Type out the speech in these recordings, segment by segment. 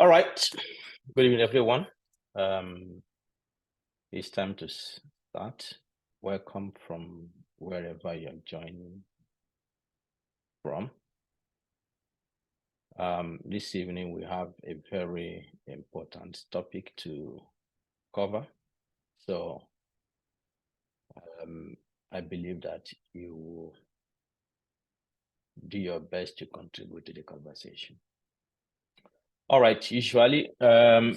All right. Good evening, everyone. It's time to start. Welcome from wherever you're joining from. This evening, we have a very important topic to cover. So I believe that you will do your best to contribute to the conversation. All right. Usually, I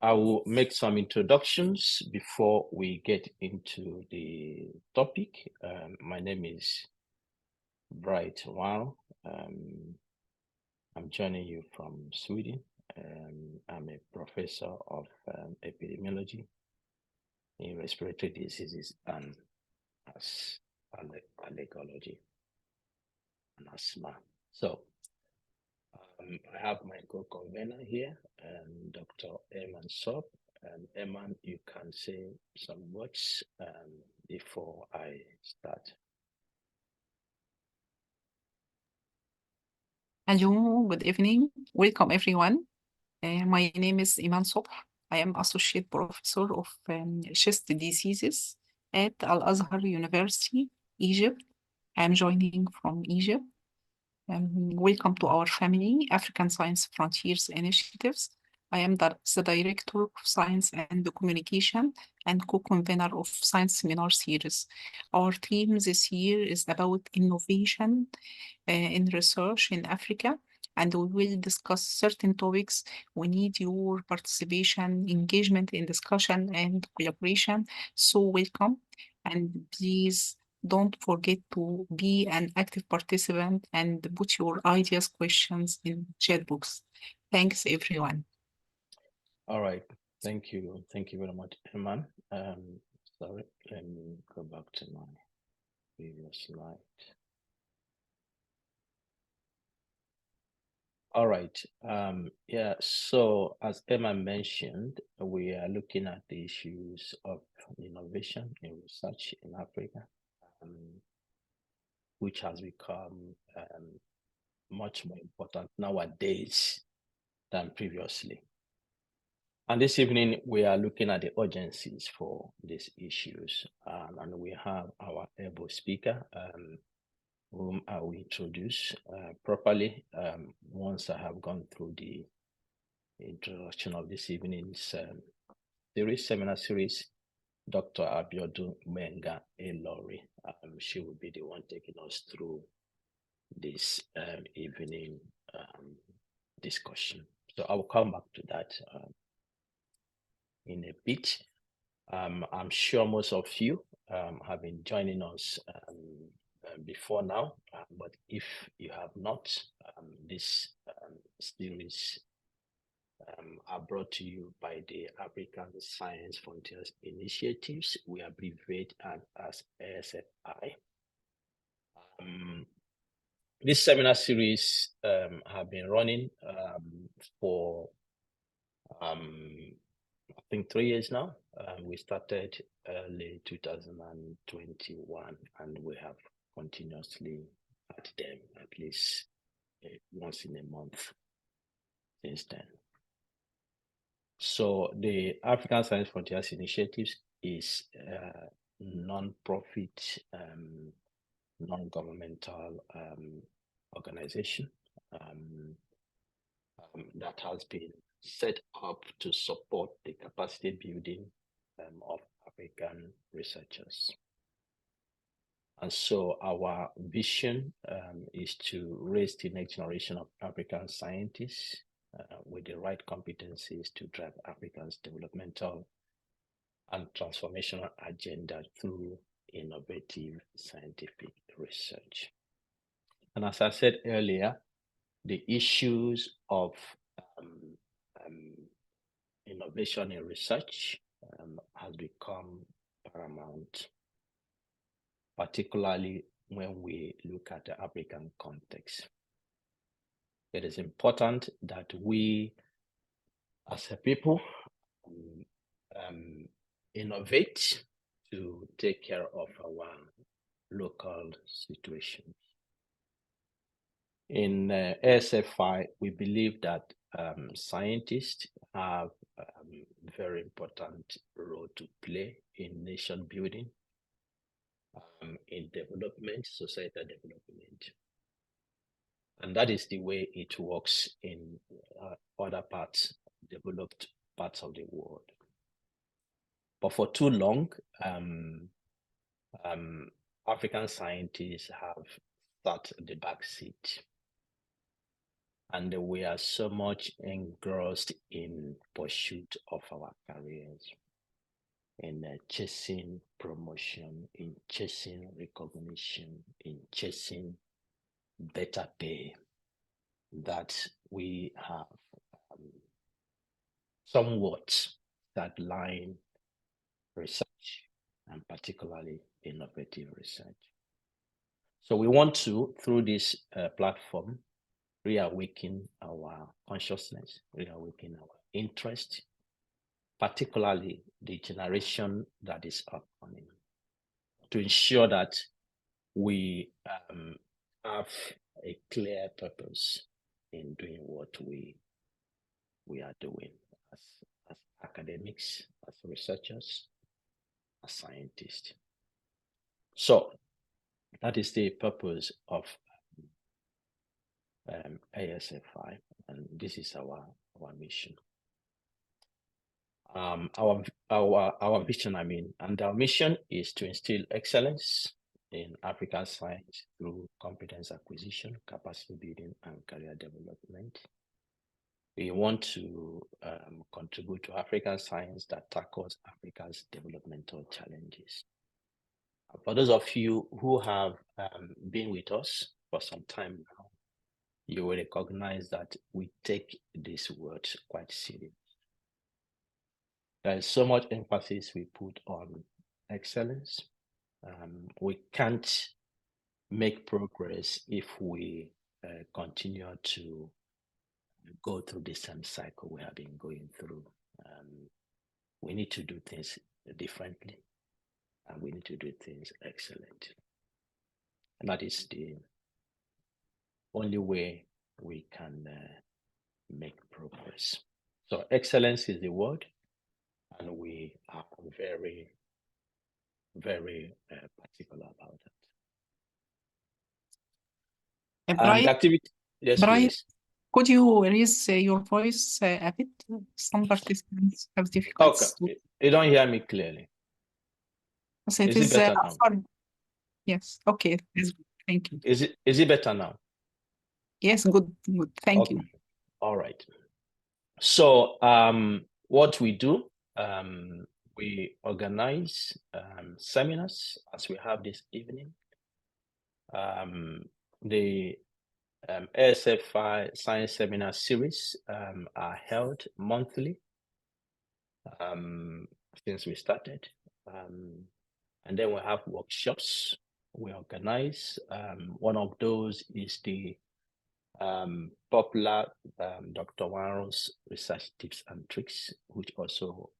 will make some introductions before we get into the topic. My name is Bright Wow. I'm joining you from Sweden. I'm a professor of epidemiology in respiratory diseases and allergology and asthma. So I have my co-convener here, Dr. Eman Sop. Eman, you can say some words before I start. Hello, good evening. Welcome, everyone. My name is Iman Sobh. I am Associate Professor of Chest Diseases at Al-Azhar University, Egypt. I am joining from Egypt. Welcome to our family, African Science Frontiers Initiatives. I am the Director of Science and Communication and co-convener of Science Seminar Series. Our theme this year is about innovation in research in Africa, and we will discuss certain topics. We need your participation, engagement in discussion, and collaboration. So welcome, and please don't forget to be an active participant and put your ideas, questions in chat box. Thanks, everyone. All right. Thank you. Thank you very much, Eman. Sorry, let me go back to my previous slide. All right. Yeah, so as Emma mentioned, we are looking at the issues of innovation in research in Africa, which has become much more important nowadays than previously. And this evening, we are looking at the urgencies for these issues. And we have our able speaker, whom I will introduce properly once I have gone through the introduction of this evening's seminar series, Dr. Abiodun Menga Elori. She will be the one taking us through this evening discussion. So I will come back to that in a bit. I'm sure most of you have been joining us before now, but if you have not, this series are brought to you by the African Science Frontiers Initiatives. We abbreviate as ASFI. This seminar series have been running for I think 3 years now. We started early 2021, and we have continuously had them at least once in a month since then. So the African Science Frontiers Initiatives is a non-profit, non-governmental organization that has been set up to support the capacity building of African researchers. And so our vision is to raise the next generation of African scientists with the right competencies to drive Africa's developmental and transformational agenda through innovative scientific research. And as I said earlier, the issues of innovation in research has become paramount, particularly when we look at the African context. It is important that we, as a people, innovate to take care of our local situations. In ASFI, we believe that scientists have a very important role to play in nation building, in development, societal development. And that is the way it works in other parts, developed parts of the world. But for too long, African scientists have sat the back seat, and we are so much engrossed in pursuit of our careers, in chasing promotion, in chasing recognition, in chasing better pay, that we have somewhat sidelined research, and particularly innovative research. So we want to, through this platform, reawaken our consciousness, reawaken our interest, particularly the generation that is upcoming, to ensure that we have a clear purpose in doing what we are doing as academics, as researchers, as scientists. So that is the purpose of ASFI, and this is our mission. Our vision, and our mission is to instill excellence in African science through competence acquisition, capacity building, and career development. We want to contribute to African science that tackles Africa's developmental challenges. For those of you who have been with us for some time now, you will recognize that we take these words quite seriously. There is so much emphasis we put on excellence. We can't make progress if we continue to go through the same cycle we have been going through. We need to do things differently, and we need to do things excellently. And that is the only way we can make progress. So excellence is the word, and we are very, very particular about that. Brian, The activity, yes, Brian, please. could you raise your voice a bit? Some participants have difficulties. Okay, you don't hear me clearly. So it Is it better now? sorry. Yes, okay, thank you. Is it better now? Yes, good, thank you. All right. So what we do, we organize seminars as we have this evening. The ASFI Science Seminar Series are held monthly since we started. And then we have workshops we organize. One of those is the popular Dr. Warren's Research Tips and Tricks, which also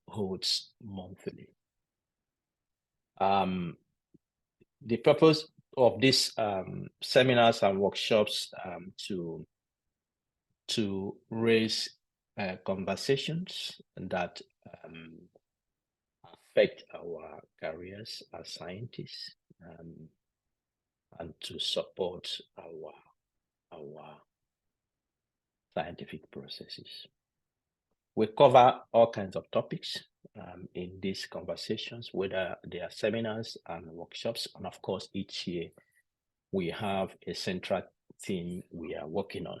holds monthly. The purpose of these seminars and workshops to raise conversations that affect our careers as scientists, and to support our scientific processes. We cover all kinds of topics in these conversations, whether they are seminars and workshops. And of course, each year we have a central theme we are working on.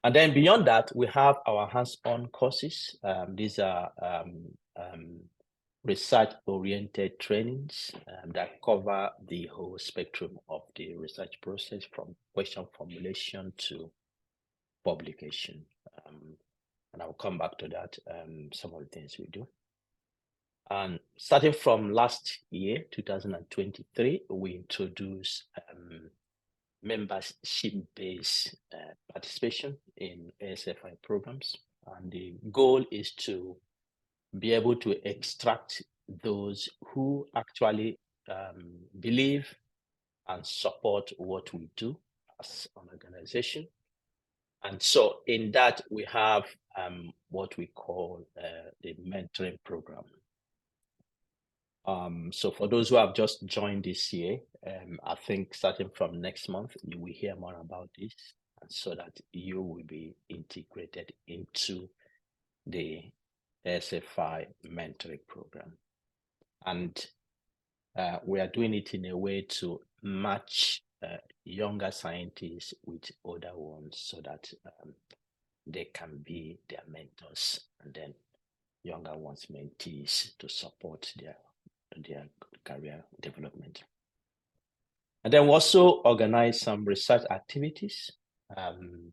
And then beyond that, we have our hands-on courses. These are research-oriented trainings that cover the whole spectrum of the research process, from question formulation to publication. And I'll come back to that, some of the things we do. And starting from last year, 2023, we introduced membership-based participation in ASFI programs. And the goal is to be able to extract those who actually believe and support what we do as an organization. And so in that, we have what we call the mentoring program. So for those who have just joined this year, I think starting from next month, you will hear more about this, and so that you will be integrated into the ASFI mentoring program. And we are doing it in a way to match younger scientists with older ones so that they can be their mentors, and then younger ones mentees to support their career development. And then we also organize some research activities. Some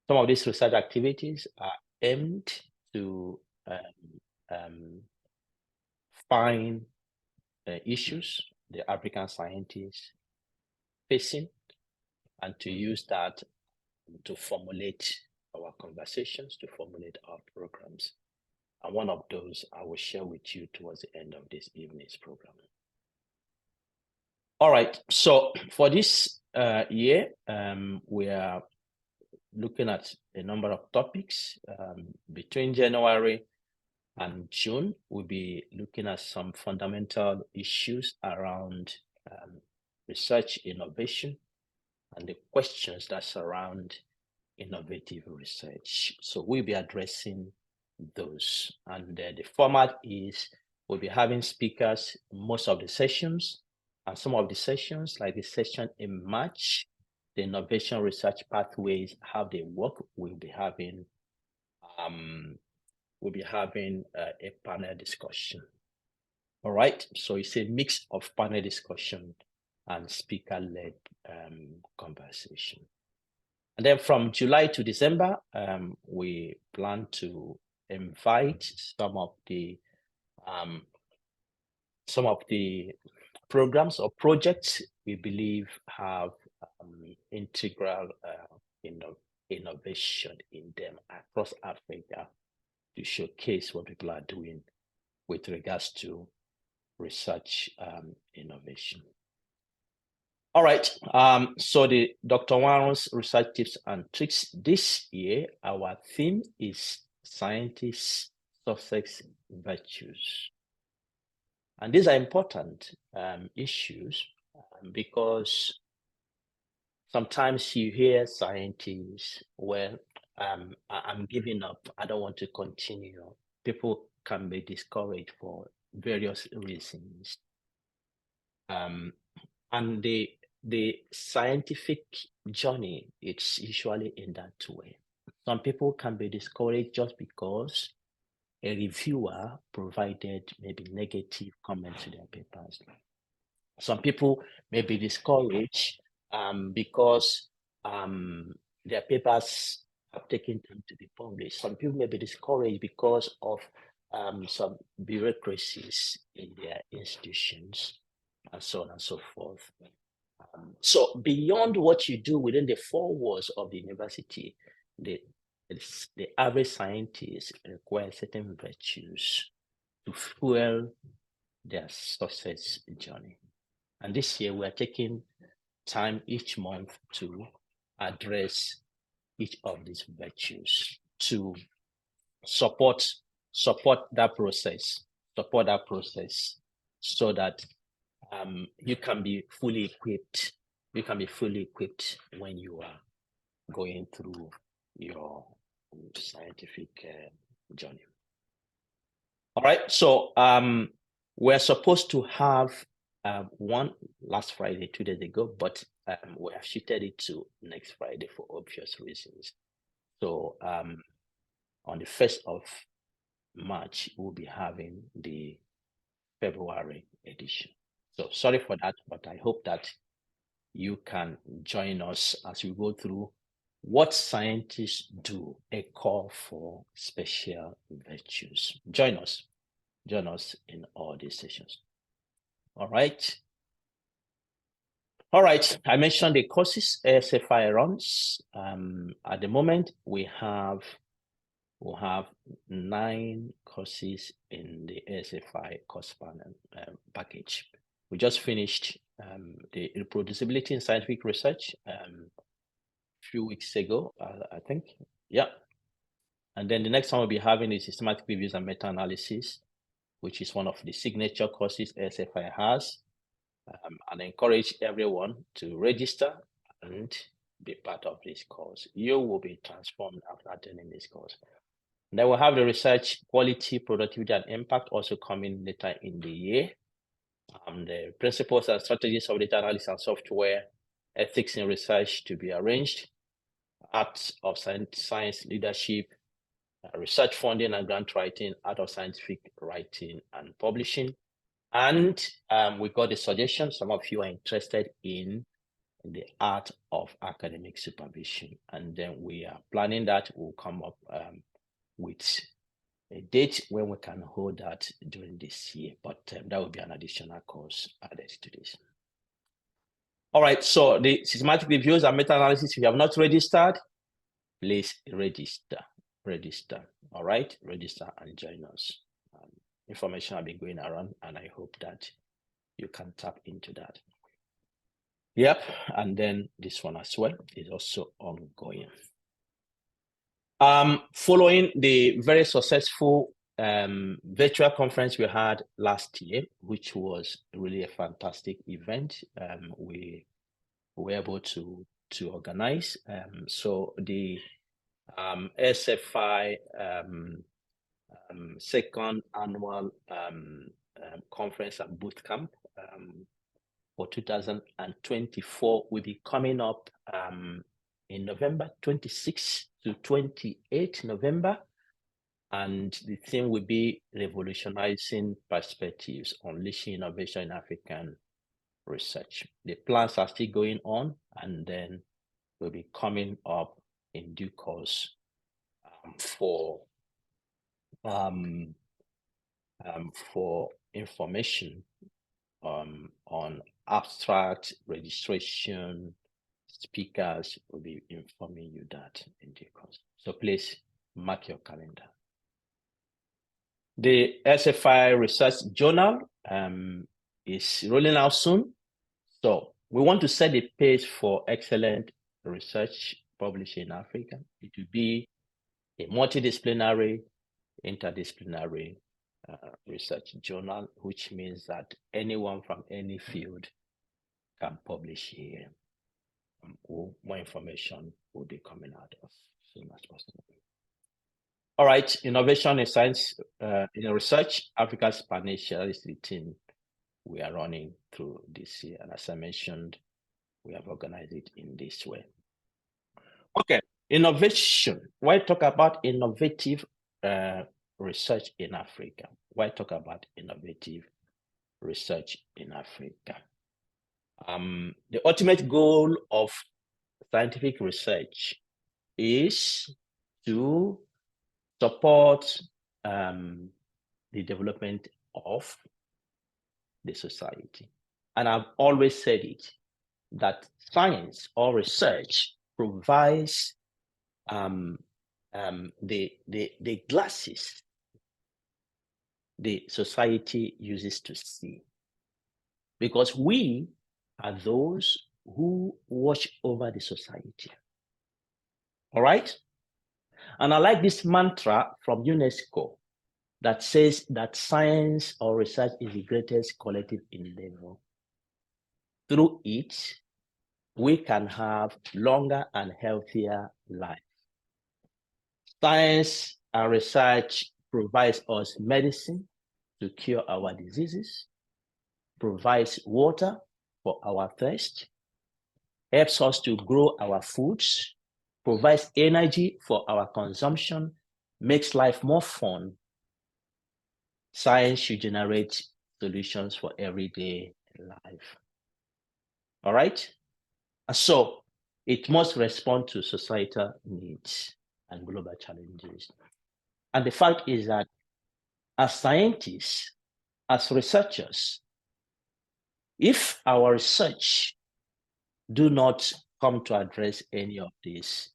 of these research activities are aimed to find issues the African scientists facing, and to use that to formulate our conversations, to formulate our programs. And one of those I will share with you towards the end of this evening's program. All right, so for this year, we are looking at a number of topics. Between January and June, we'll be looking at some fundamental issues around research innovation and the questions that surround innovative research. So we'll be addressing those. And the format is we'll be having speakers most of the sessions, and some of the sessions, like the session in March, the innovation research pathways, how they work, we'll be having a panel discussion. All right, so it's a mix of panel discussion and speaker-led conversation. And then from July to December, we plan to invite some of the programs or projects we believe have integral innovation in them across Africa, to showcase what people are doing with regards to research innovation. All right, so the Dr. Warren's research tips and tricks this year, our theme is scientists' success virtues. And these are important issues because sometimes you hear scientists, well, I'm giving up, I don't want to continue. People can be discouraged for various reasons. And the scientific journey, it's usually in that way. Some people can be discouraged just because a reviewer provided maybe negative comments to their papers. Some people may be discouraged because their papers have taken time to be published. Some people may be discouraged because of some bureaucracies in their institutions, and so on and so forth. So beyond what you do within the four walls of the university, the average scientist requires certain virtues to fuel their success journey. And this year, we're taking time each month to address each of these virtues, to support that process, so that you can be fully equipped. You can be fully equipped when you are going through your scientific journey. All right, so we're supposed to have one last Friday, 2 days ago, but we have shifted it to next Friday for obvious reasons. So on the 1st of March, we'll be having the February edition. So sorry for that, but I hope that you can join us as we go through what scientists do, a call for special virtues. Join us in all these sessions. All right. I mentioned the courses ASFI runs. At the moment, we have 9 courses in the ASFI course panel package. We just finished the reproducibility in scientific research a few weeks ago, I think. Yeah. And then the next one we'll be having is systematic reviews and meta-analysis, which is one of the signature courses ASFI has. And I encourage everyone to register and be part of this course. You will be transformed after attending this course. And then we'll have the research quality, productivity, and impact also coming later in the year. The principles and strategies of data analysis and software, ethics in research to be arranged, arts of science leadership, research funding and grant writing, art of scientific writing and publishing. And we got a suggestion. Some of you are interested in the art of academic supervision. And then we are planning that. We'll come up with a date when we can hold that during this year. But that will be an additional course added to this. All right, so the systematic reviews and meta-analysis, if you have not registered, please register. All right, register and join us. Information will be going around, and I hope that you can tap into that. Yep, and then this one as well is also ongoing. Following the very successful virtual conference we had last year, which was really a fantastic event, we were able to organize. So the ASFI second annual conference and boot camp for 2024 will be coming up in November 26 to 28 November. And the theme will be revolutionizing perspectives, unleashing innovation in African research. The plans are still going on, and then will be coming up in due course for information on abstract registration. Speakers will be informing you that in due course. So please mark your calendar. The ASFI Research Journal is rolling out soon. So we want to set the pace for excellent research publishing in Africa. It will be a multidisciplinary, interdisciplinary research journal, which means that anyone from any field can publish here. More information will be coming out as soon as possible. All right, innovation in science, in research, Africa's PANACEA is the team we are running through this year. And as I mentioned, we have organized it in this way. Okay, innovation. Why talk about innovative research in Africa? Why talk about innovative research in Africa? The ultimate goal of scientific research is to support the development of the society. And I've always said it, that science or research provides the glasses the society uses to see. Because we are those who watch over the society. All right? And I like this mantra from UNESCO that says that science or research is the greatest collective endeavor. Through it, we can have longer and healthier life. Science and research provides us medicine to cure our diseases, provides water for our thirst, helps us to grow our foods, provides energy for our consumption, makes life more fun. Science should generate solutions for everyday life. All right? And so it must respond to societal needs and global challenges. And the fact is that as scientists, as researchers, if our research do not come to address any of this,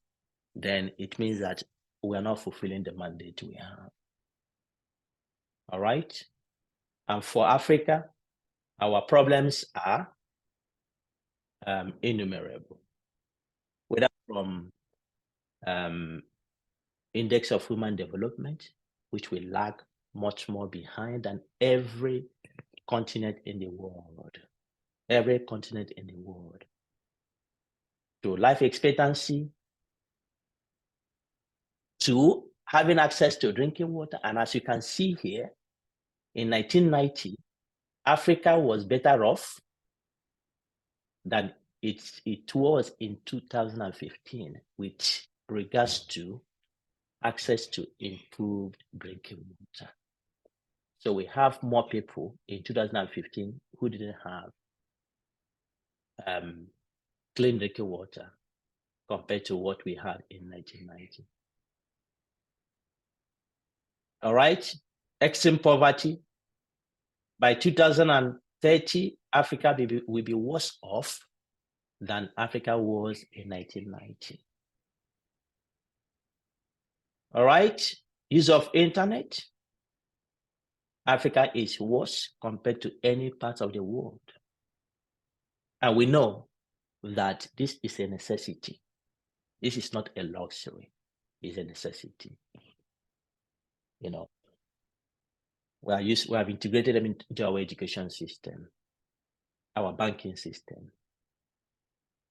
then it means that we are not fulfilling the mandate we have. All right? And for Africa, our problems are innumerable, whether from Index of Human Development, which we lag much more behind than every continent in the world, to life expectancy, to having access to drinking water. And as you can see here, in 1990, Africa was better off than it was in 2015 with regards to access to improved drinking water. So we have more people in 2015 who didn't have clean drinking water compared to what we had in 1990. All right, extreme poverty. By 2030, Africa will be worse off than Africa was in 1990. All right, use of internet. Africa is worse compared to any part of the world. And we know that this is a necessity. This is not a luxury, it's a necessity. You know, we have integrated them into our education system, our banking system,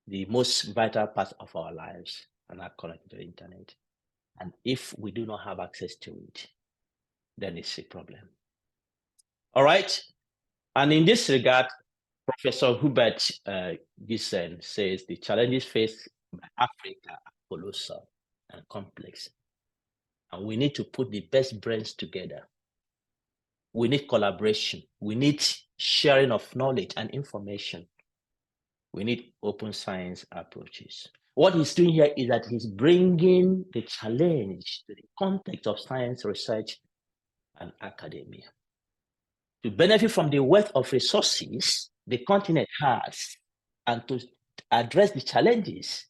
the most vital part of our lives, and are connected to the internet. And if we do not have access to it, then it's a problem. All right. And in this regard, Professor Hubert Gissen says the challenges faced by Africa are colossal and complex. And we need to put the best brains together. We need collaboration. We need sharing of knowledge and information. We need open science approaches. What he's doing here is that he's bringing the challenge to the context of science research and academia. To benefit from the wealth of resources the continent has, and to address the challenges,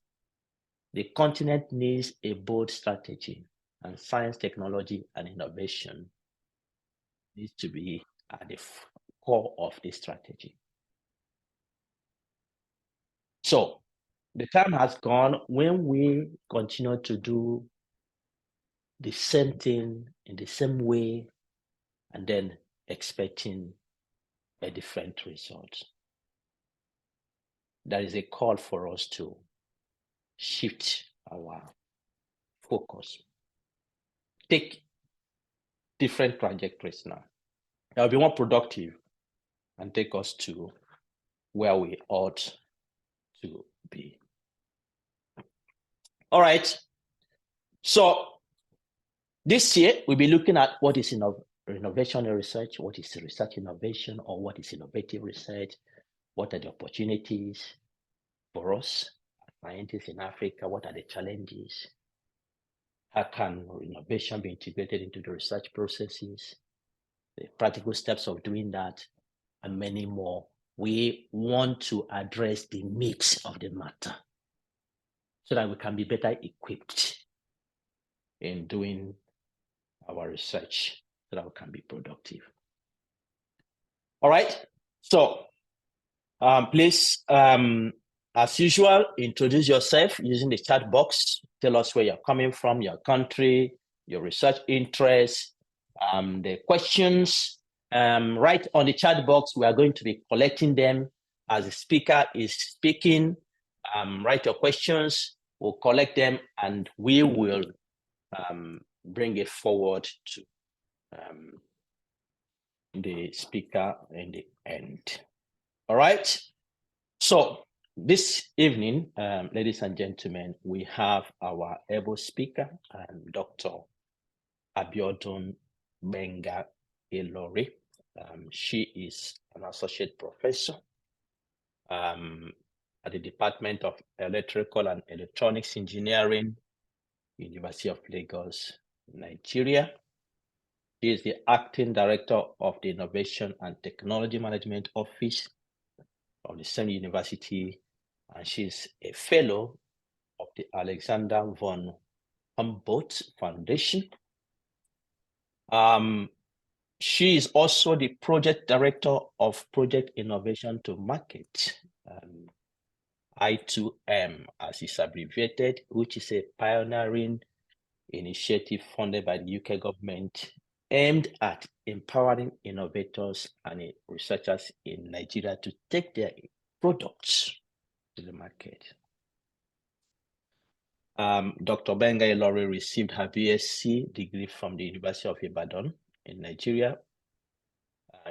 the continent needs a bold strategy, and science, technology, and innovation needs to be at the core of the strategy. So the time has gone when we continue to do the same thing in the same way and then expecting a different result. There is a call for us to shift our focus, take different trajectories now. That will be more productive and take us to where we ought to be. All right. So this year, we'll be looking at what is innovation and research, what is research innovation, or what is innovative research, what are the opportunities for us, scientists in Africa, what are the challenges, how can innovation be integrated into the research processes, the practical steps of doing that, and many more. We want to address the meat of the matter so that we can be better equipped in doing our research so that we can be productive. All right, so please, as usual, introduce yourself using the chat box. Tell us where you're coming from, your country, your research interests, the questions. Right on the chat box, we are going to be collecting them as the speaker is speaking. Write your questions, we'll collect them, and we will bring it forward to the speaker in the end. All right. So this evening, ladies and gentlemen, we have our able speaker, Dr. Abiodun Benga Ilori. She is an associate professor at the Department of Electrical and Electronics Engineering, University of Lagos, Nigeria. She is the acting director of the Innovation and Technology Management Office of the same university, and she's a fellow of the Alexander von Humboldt Foundation. She is also the project director of Project Innovation to Market, I2M as it's abbreviated, which is a pioneering initiative funded by the UK government aimed at empowering innovators and researchers in Nigeria to take their products to the market. Dr. Benga Ilori received her BSc degree from the University of Ibadan in Nigeria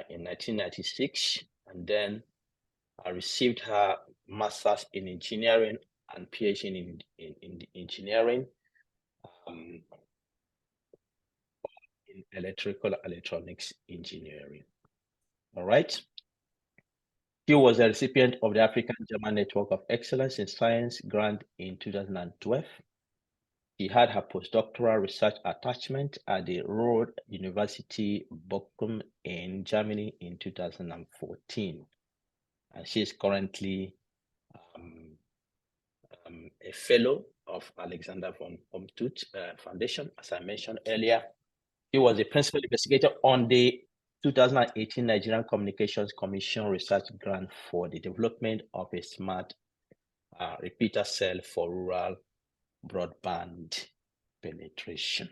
in 1996, and then received her master's in engineering and PhD in engineering in electrical electronics engineering. All right. He was a recipient of the African German Network of Excellence in Science grant in 2012. She had her postdoctoral research attachment at the Ruhr University Bochum in Germany in 2014. And she is currently a fellow of Alexander von Humboldt Foundation, as I mentioned earlier. He was the principal investigator on the 2018 Nigerian Communications Commission research grant for the development of a smart repeater cell for rural broadband penetration.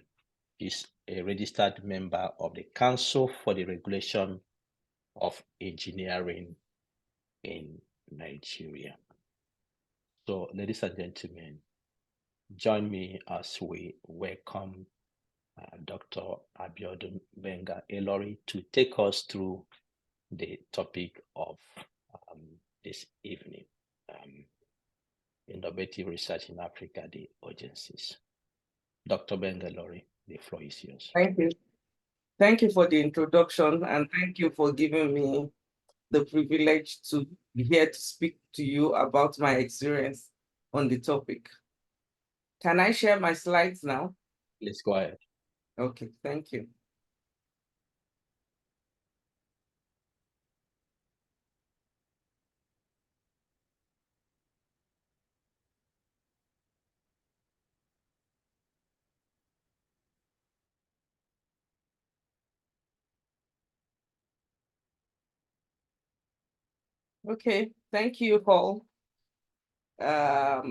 He's a registered member of the Council for the Regulation of Engineering in Nigeria. So, ladies and gentlemen, join me as we welcome Dr. Abiodun Benga Ilori to take us through the topic of this evening, Innovative Research in Africa, the Urgencies. Dr. Benga Ilori, the floor is yours. Thank you. Thank you for the introduction, and thank you for giving me the privilege to be here to speak to you about my experience on the topic. Can I share my slides now? Please go ahead. Okay, thank you. Okay, thank you, Paul. I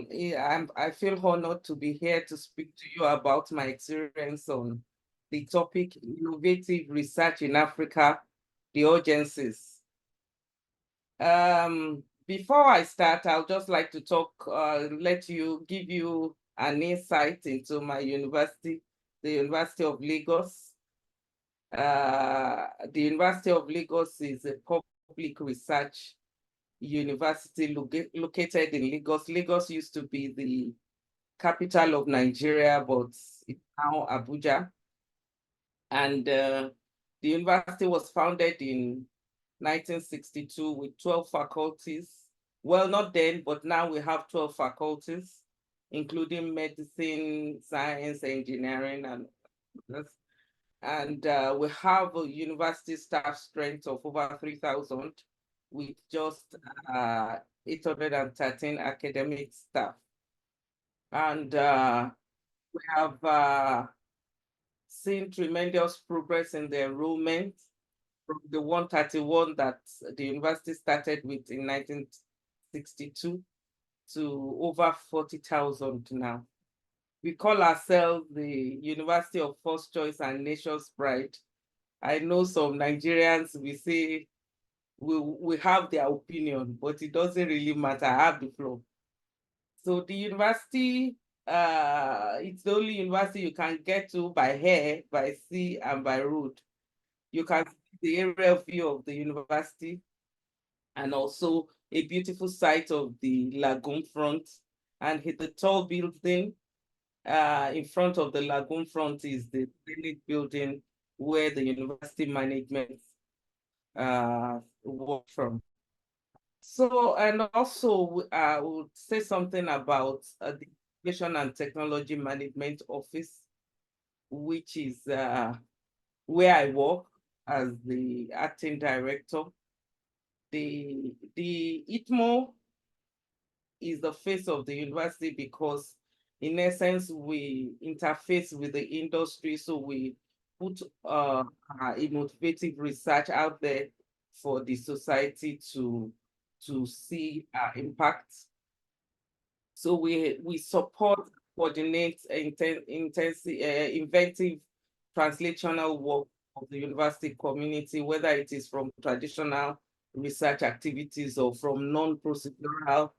feel honored to be here to speak to you about my experience on the topic Innovative Research in Africa, the Urgencies. Before I start, I'll just like to give you an insight into my university, the University of Lagos. The University of Lagos is a public research university located in Lagos. Lagos used to be the capital of Nigeria, but it's now Abuja. And the university was founded in 1962 with 12 faculties. Well, not then, but now we have 12 faculties, including medicine, science, engineering, and others. And we have a university staff strength of over 3,000 with just 813 academic staff. And we have seen tremendous progress in the enrollment from the 131 that the university started with in 1962 to over 40,000 now. We call ourselves the University of First Choice and Nation's Pride. I know some Nigerians, we say we have their opinion, but it doesn't really matter. I have the floor. So the university, it's the only university you can get to by air, by sea, and by road. You can see the aerial view of the university and also a beautiful sight of the lagoon front. And the tall building in front of the lagoon front is the clinic building where the university management work from. So, and also I would say something about the Information and Technology Management Office, which is where I work as the acting director. The ITMO is the face of the university because in essence, we interface with the industry. So we put innovative research out there for the society to see impact. So we support, coordinate inventive translational work of the university community, whether it is from traditional research activities or from non-procedural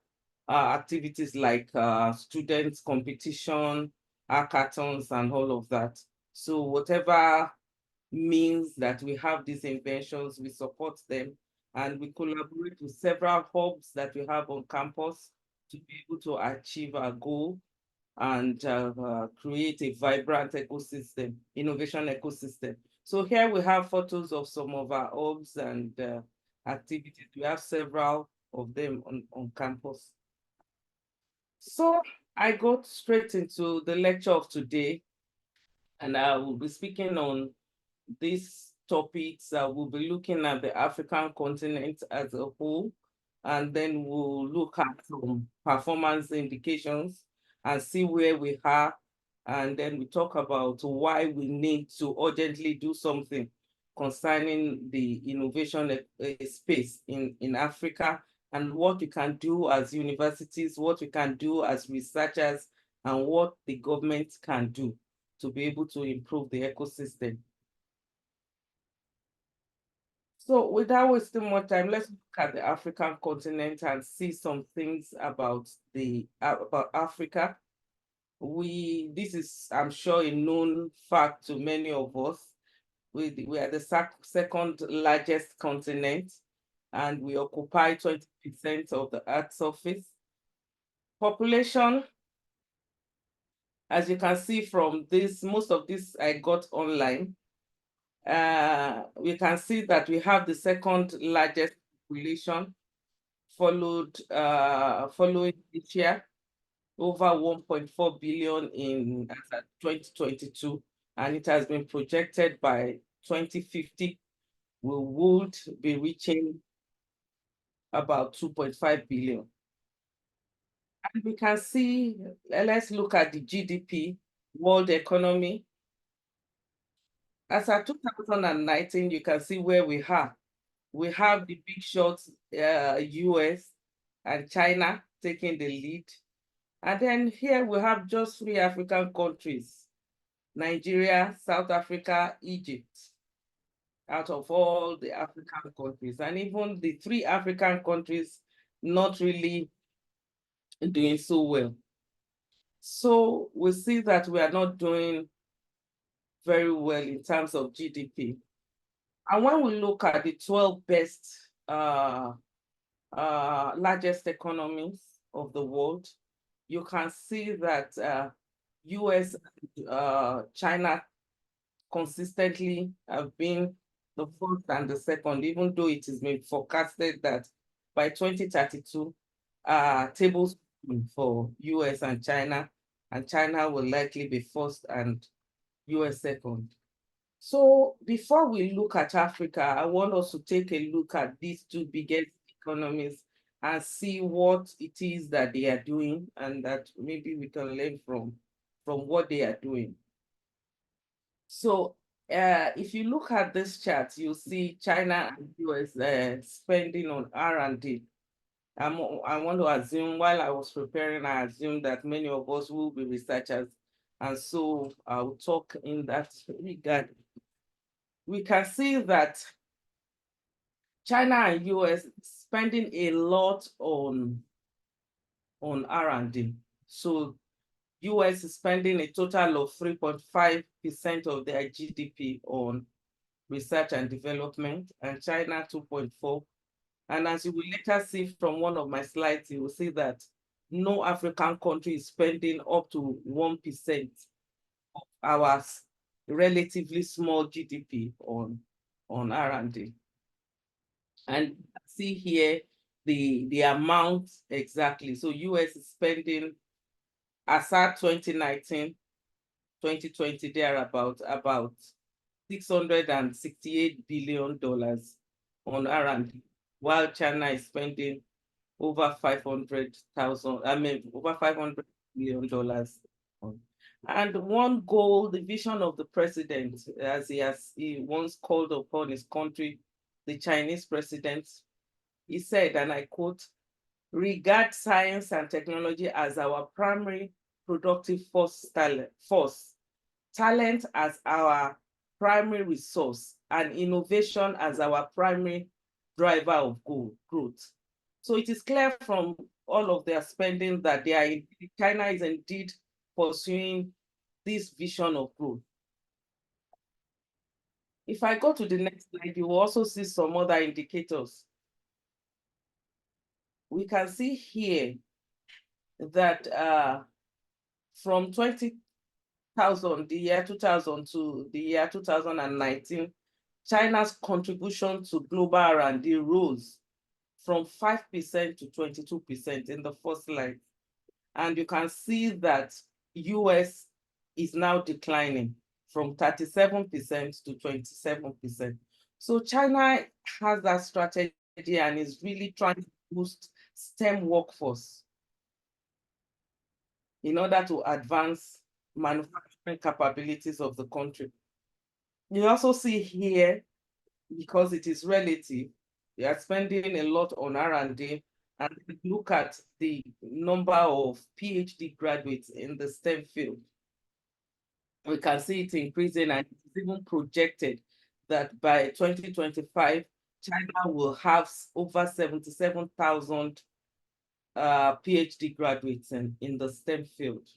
activities like students competition, hackathons, and all of that. So whatever means that we have these inventions, we support them, and we collaborate with several hubs that we have on campus to be able to achieve our goal and create a vibrant ecosystem, innovation ecosystem. So here we have photos of some of our hubs and activities. We have several of them on campus. So I go straight into the lecture of today, and I will be speaking on these topics. We'll be looking at the African continent as a whole, and then we'll look at some performance indications and see where we are. And then we talk about why we need to urgently do something concerning the innovation space in Africa, and what we can do as universities, what we can do as researchers, and what the government can do to be able to improve the ecosystem. So without wasting more time, let's look at the African continent and see some things about about Africa. This is, I'm sure, a known fact to many of us. We are the second largest continent, and we occupy 20% of the Earth's surface. Population, as you can see from this, most of this I got online. We can see that we have the second largest population, following Asia, over 1.4 billion in 2022, and it has been projected by 2050 we would be reaching about 2.5 billion. And we can see, let's look at the GDP, world economy. As of 2019, you can see where we are. We have the big shots, US and China taking the lead. And then here we have just 3 African countries, Nigeria, South Africa, Egypt, out of all the African countries. And even the 3 African countries not really doing so well. So we see that we are not doing very well in terms of GDP. And when we look at the 12 best largest economies of the world, you can see that US, China consistently have been the first and the second, even though it has been forecasted that by 2032, tables for US and China will likely be first and US second. So before we look at Africa, I want us to take a look at these 2 biggest economies and see what it is that they are doing, and that maybe we can learn from what they are doing. So if you look at this chart, you'll see China and US spending on R&D. I want to assume, while I was preparing, I assumed that many of us will be researchers, and so I'll talk in that regard. We can see that China and US spending a lot on R&D. So US is spending a total of 3.5% of their GDP on research and development, and China 2.4%. And as you will later see from one of my slides, you will see that no African country is spending up to 1% of our relatively small GDP on R&D. And see here the amount exactly. So US is spending, as at 2019, 2020, they're about $668 billion on R&D, while China is spending over $500 million on. And one goal, the vision of the president, as he once called upon his country, the Chinese president, he said, and I quote, regard science and technology as our primary productive talent as our primary resource, and innovation as our primary driver of growth. So it is clear from all of their spending that China is indeed pursuing this vision of growth. If I go to the next slide, you will also see some other indicators. We can see here that from 20,000, the year 2000 to the year 2019, China's contribution to global R&D rose from 5% to 22% in the first slide. And you can see that US is now declining from 37% to 27%. So China has that strategy and is really trying to boost STEM workforce in order to advance manufacturing capabilities of the country. You also see here, because it is relative, they are spending a lot on R&D, and look at the number of PhD graduates in the STEM field. We can see it increasing, and it's even projected that by 2025, China will have over 77,000 PhD graduates in the STEM field.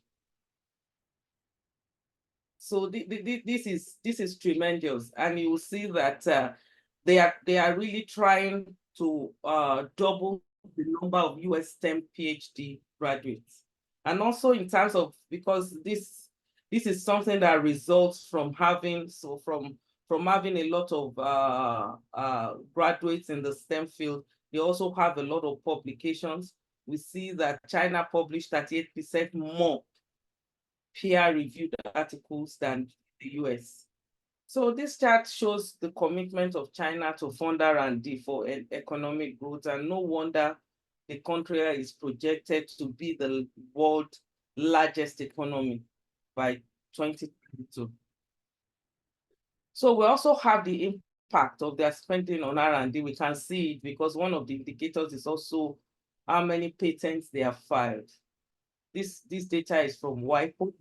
So this is tremendous, and you will see that they are really trying to double the number of US STEM PhD graduates, and also in terms of, because this is something that results from having having a lot of graduates in the STEM field. They also have a lot of publications. We see that China published 38% more peer-reviewed articles than the US. So this chart shows the commitment of China to fund R&D for economic growth, and no wonder the country is projected to be the world's largest economy by 2022. So we also have the impact of their spending on R&D. We can see it because one of the indicators is also how many patents they have filed. This data is from WIPO.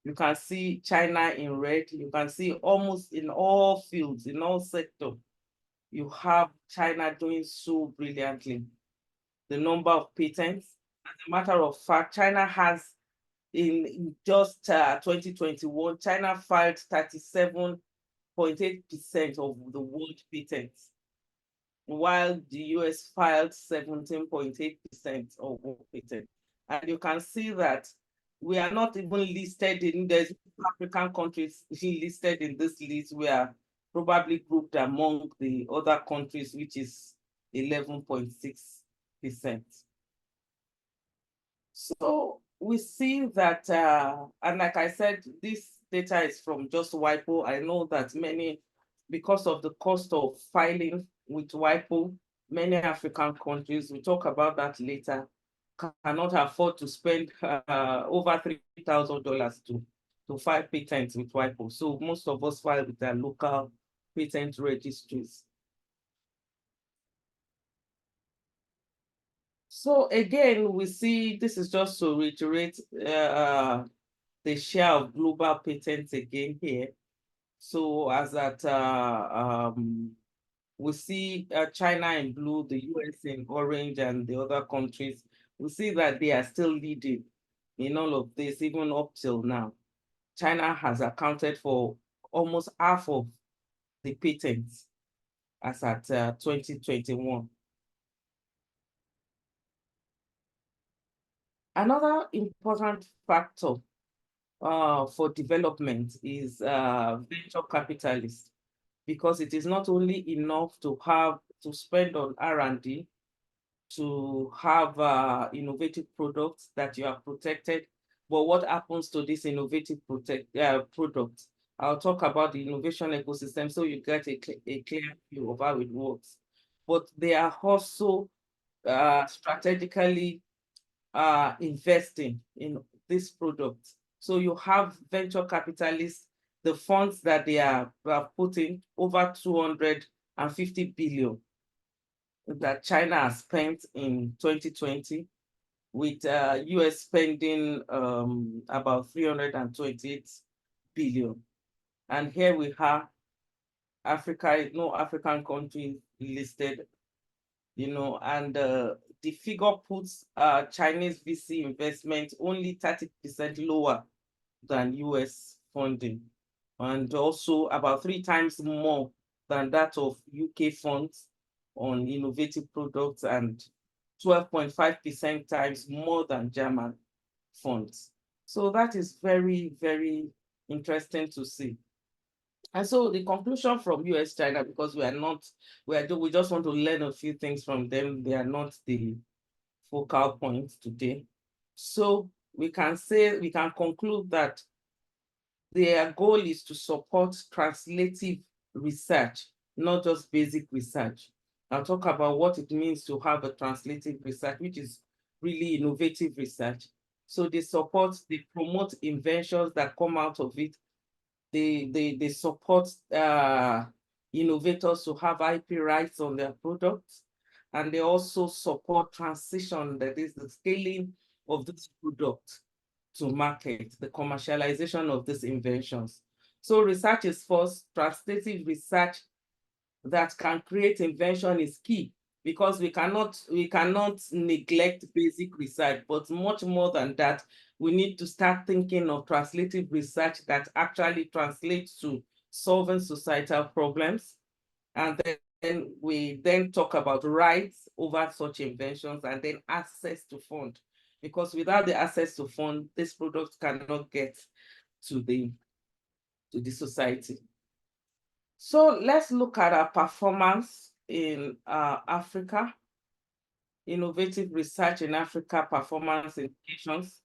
You can see China in red. You can see almost in all fields, in all sectors, you have China doing so brilliantly. The number of patents, as a matter of fact, China has, in just 2021, China filed 37.8% of the world patents, while the US filed 17.8% of all patents. And you can see that we are not even listed in, there's African countries listed in this list. We are probably grouped among the other countries, which is 11.6%. So we see that, and like I said, this data is from just WIPO. I know that many, because of the cost of filing with WIPO, many African countries, we talk about that later, cannot afford to spend over $3,000 to file patents with WIPO. So most of us file with their local patent registries. So again, we see, this is just to reiterate the share of global patents again here. So as at, we see China in blue, the US in orange, and the other countries. We see that they are still leading in all of this, even up till now. China has accounted for almost half of the patents as at 2021. Another important factor for development is venture capitalists, because it is not only enough to spend on R&D, to have innovative products that you are protected, but what happens to this innovative product? I'll talk about the innovation ecosystem so you get a clear view of how it works. But they are also strategically investing in this product. So you have venture capitalists, the funds that they are putting over 250 billion that China has spent in 2020, with US spending about 328 billion. And here we have Africa, no African country listed, and the figure puts Chinese VC investment only 30% lower than US funding, and also about 3 times more than that of UK funds on innovative products, and 12.5% times more than German funds. So that is very, very interesting to see. And so the conclusion from US China, because we just want to learn a few things from them. They are not the focal point today. So we can conclude that their goal is to support translative research, not just basic research. I'll talk about what it means to have a translative research, which is really innovative research. So they promote inventions that come out of it. They support innovators to have IP rights on their products. And they also support transition, that is the scaling of this product to market, the commercialization of these inventions. So research is first. Translative research that can create invention is key, because we cannot neglect basic research, but much more than that, we need to start thinking of translative research that actually translates to solving societal problems. And then we talk about rights over such inventions, and then access to fund, because without the access to fund, this product cannot get to the society. So let's look at our performance in Africa, innovative research in Africa performance indications.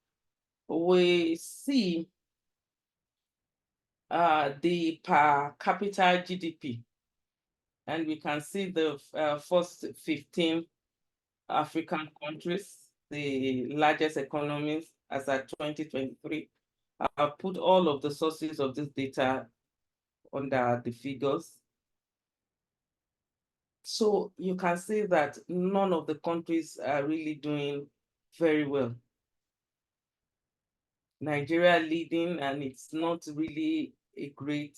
We see the per capita GDP, and we can see the first 15 African countries, the largest economies as at 2023. I've put all of the sources of this data under the figures. So you can see that none of the countries are really doing very well. Nigeria leading, and it's not really a great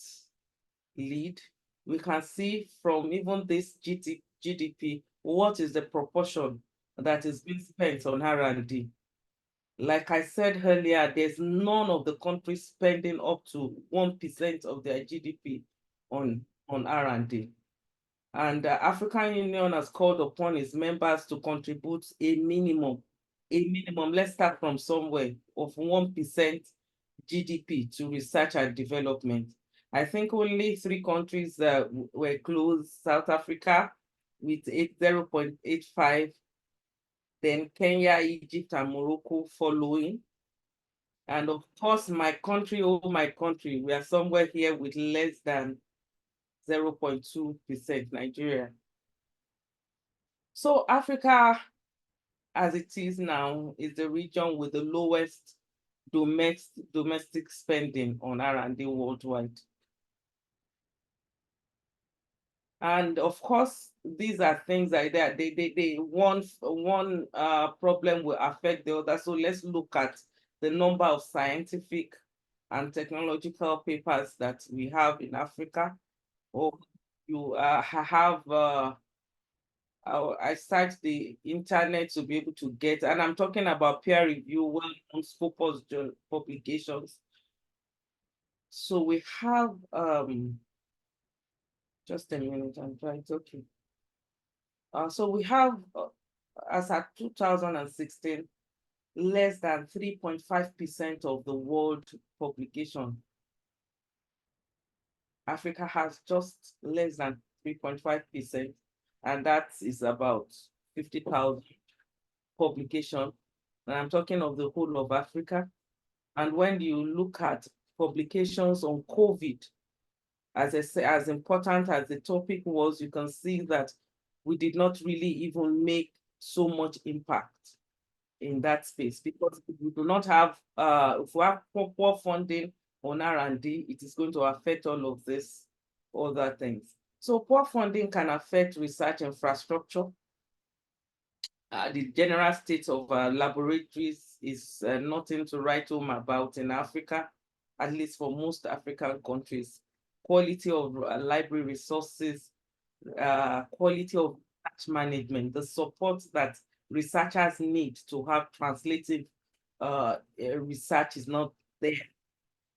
lead. We can see from even this GDP, what is the proportion that is being spent on R&D. Like I said earlier, there's none of the countries spending up to 1% of their GDP on R&D. And the African Union has called upon its members to contribute a minimum, let's start from somewhere, of 1% GDP to research and development. I think only 3 countries were close: South Africa with 0.85, then Kenya, Egypt, and Morocco following. And of course, my country, we are somewhere here with less than 0.2%, Nigeria. So Africa, as it is now, is the region with the lowest domestic spending on R&D worldwide. And of course, these are things like that. One problem will affect the other. So let's look at the number of scientific and technological papers that we have in Africa. Or you have I cite the internet to be able to get, and I'm talking about peer review, well-known Scopus publications. So we have just a minute, I'm trying to, okay. So we have, as at 2016, less than 3.5% of the world population. Africa has just less than 3.5%, and that is about 50,000 publications. And I'm talking of the whole of Africa. And when you look at publications on COVID, as I say, as important as the topic was, you can see that we did not really even make so much impact in that space, because if we do not have, if we have poor funding on R&D, it is going to affect all of this other things. So poor funding can affect research infrastructure. the general state of laboratories is nothing to write home about in Africa, at least for most African countries. Quality of library resources, quality of research management, the support that researchers need to have translative research is not there.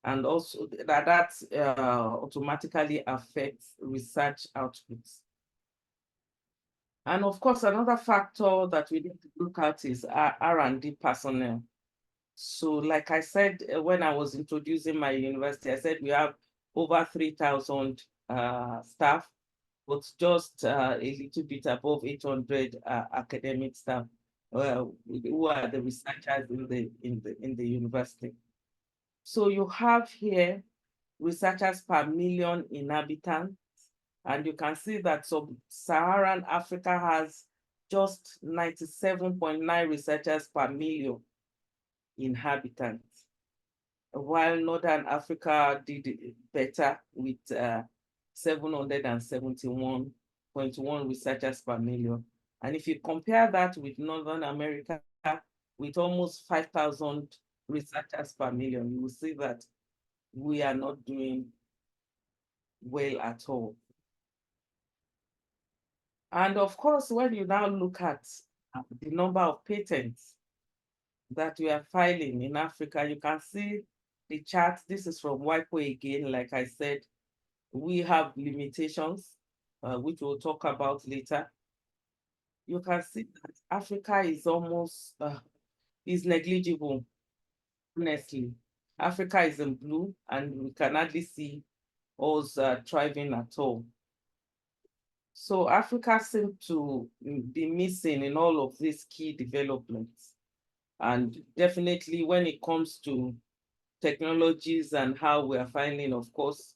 And also that automatically affects research outputs. And of course, another factor that we need to look at is R&D personnel. So like I said, when I was introducing my university, I said we have over 3,000 staff, but just a little bit above 800 academic staff who are the researchers in the university. So you have here researchers per million inhabitants, and you can see that sub-Saharan Africa has just 97.9 researchers per million inhabitants, while Northern Africa did better with 771.1 researchers per million. And if you compare that with Northern America, with almost 5,000 researchers per million, you will see that we are not doing well at all. And of course, when you now look at the number of patents that we are filing in Africa, you can see the chart. This is from WIPO again. Like I said, we have limitations, which we'll talk about later. You can see that Africa is almost, is negligible, honestly. Africa is in blue, and we can hardly see us thriving at all. So Africa seems to be missing in all of these key developments. And definitely when it comes to technologies and how we are finding, of course,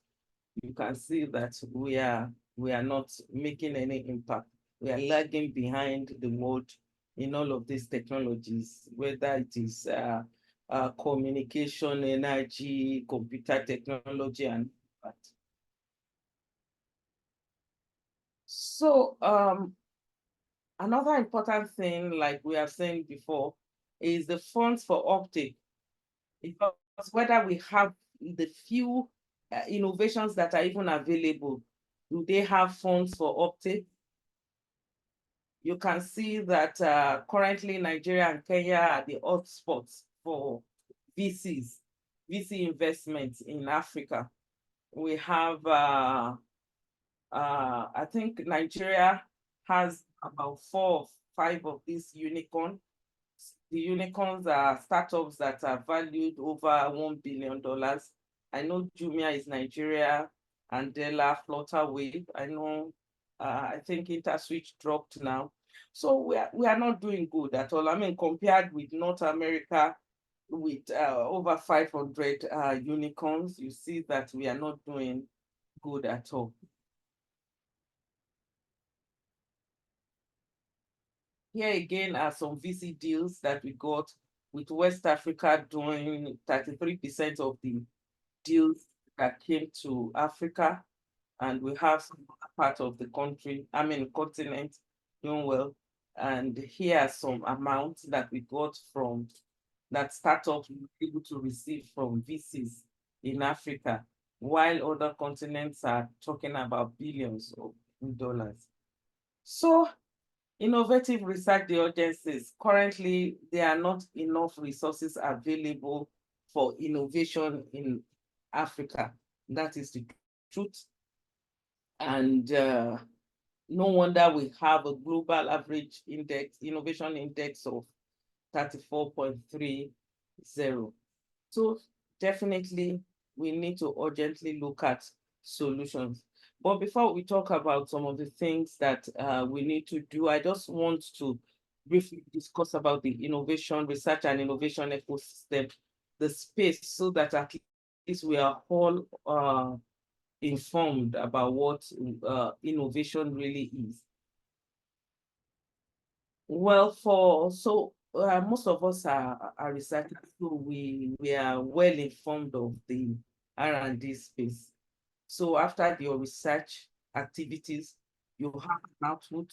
you can see that we are not making any impact. We are lagging behind the world in all of these technologies, whether it is communication, energy, computer technology, and that. So another important thing, like we have said before, is the funds for uptake. Because whether we have the few innovations that are even available, do they have funds for uptake? You can see that currently Nigeria and Kenya are the hotspots for VC investments in Africa. We have, I think Nigeria has about 4 or 5 of these unicorns. The unicorns are startups that are valued over $1 billion. I know Jumia is Nigeria, Andela, Flutterwave. I know, I think InterSwitch dropped now. So we are not doing good at all. I mean, compared with North America, with over 500 unicorns, you see that we are not doing good at all. Here again are some VC deals that we got, with West Africa doing 33% of the deals that came to Africa. And we have some part of the country, I mean, continent doing well. And here are some amounts that we got from that startups were able to receive from VCs in Africa, while other continents are talking about billions of dollars. So innovative research, the urgencies. Currently, there are not enough resources available for innovation in Africa. That is the truth. And no wonder we have a global average index, innovation index of 34.30. So definitely we need to urgently look at solutions. But before we talk about some of the things that we need to do, I just want to briefly discuss about the innovation, research and innovation ecosystem, the space, so that at least we are all informed about what innovation really is. Well, most of us are researchers, so we are well informed of the R&D space. So after your research activities, you have an output,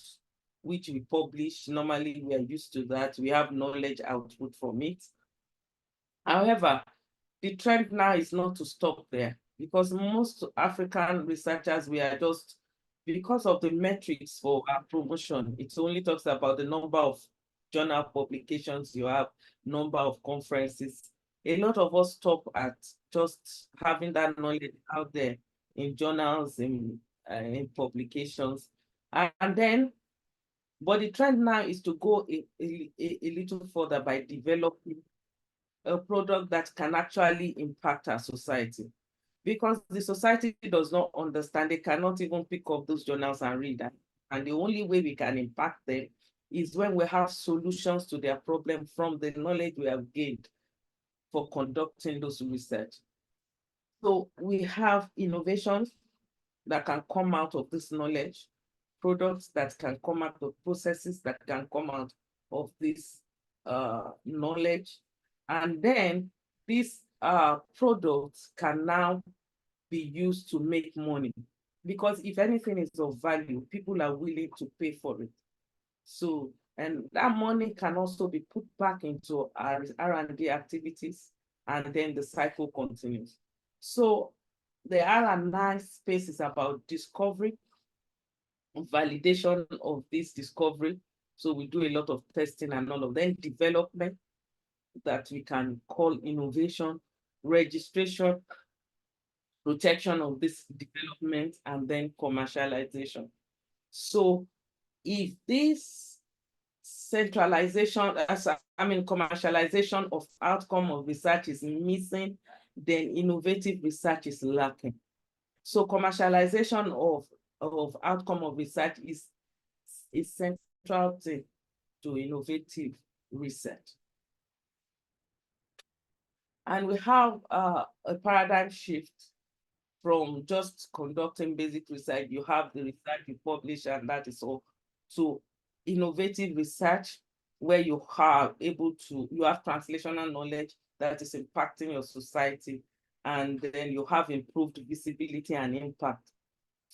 which we publish. Normally, we are used to that. We have knowledge output from it. However, the trend now is not to stop there, because most African researchers, we are just, because of the metrics for our promotion, it only talks about the number of journal publications you have, number of conferences. A lot of us stop at just having that knowledge out there in journals, in publications. And then, but the trend now is to go a little further by developing a product that can actually impact our society. Because the society does not understand, they cannot even pick up those journals and read them. And the only way we can impact them is when we have solutions to their problem from the knowledge we have gained for conducting those research. So we have innovations that can come out of this knowledge, products that can come out of processes that can come out of this knowledge. And then these products can now be used to make money. Because if anything is of value, people are willing to pay for it. So, and that money can also be put back into our R&D activities, and then the cycle continues. So the R&I space is about discovery, validation of this discovery. So we do a lot of testing and all of that, development that we can call innovation, registration, protection of this development, and then commercialization. So if this centralization, commercialization of outcome of research is missing, then innovative research is lacking. So commercialization of outcome of research is central to innovative research. And we have a paradigm shift from just conducting basic research. You have the research you publish, and that is all, to innovative research, where you are able to, you have translational knowledge that is impacting your society, and then you have improved visibility and impact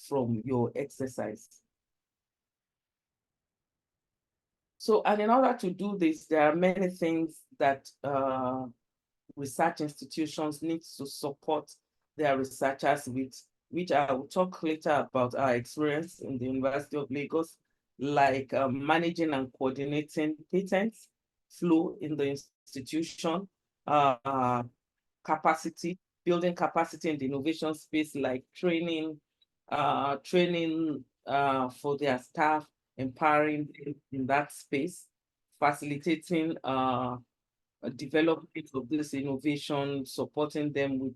from your exercise. So, and in order to do this, there are many things that research institutions need to support their researchers with, which I will talk later about our experience in the University of Lagos, like managing and coordinating patents flow in the institution, capacity, building capacity in the innovation space, like training for their staff, empowering them in that space, facilitating development of this innovation, supporting them with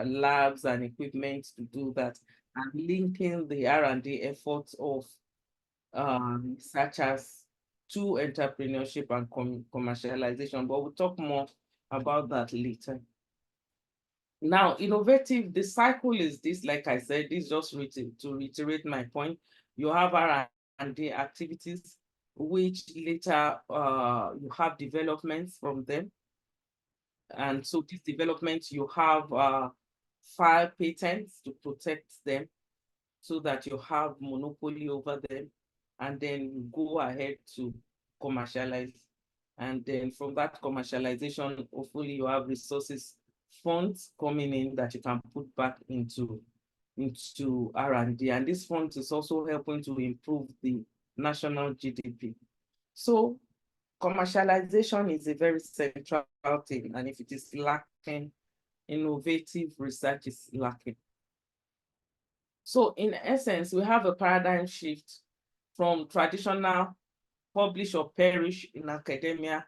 labs and equipment to do that, and linking the R&D efforts of researchers to entrepreneurship and commercialization. But we'll talk more about that later. Now, innovative, the cycle is this, like I said, this just to reiterate my point. You have R&D activities, which later you have developments from them. And so these developments, you have file patents to protect them so that you have monopoly over them, and then you go ahead to commercialize. And then from that commercialization, hopefully you have resources, funds coming in that you can put back into R&D. And this fund is also helping to improve the national GDP. So commercialization is a very central thing, and if it is lacking, innovative research is lacking. So in essence, we have a paradigm shift from traditional publish or perish in academia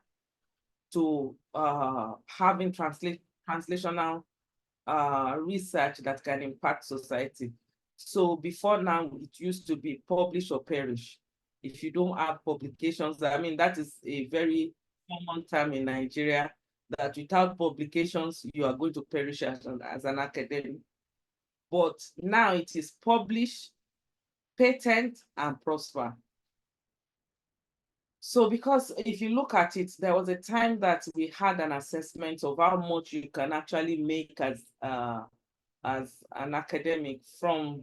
to having translational research that can impact society. So before now, it used to be publish or perish. If you don't have publications, I mean, that is a very common term in Nigeria, that without publications, you are going to perish as an academic. But now it is publish, patent, and prosper. So because if you look at it, there was a time that we had an assessment of how much you can actually make as an academic from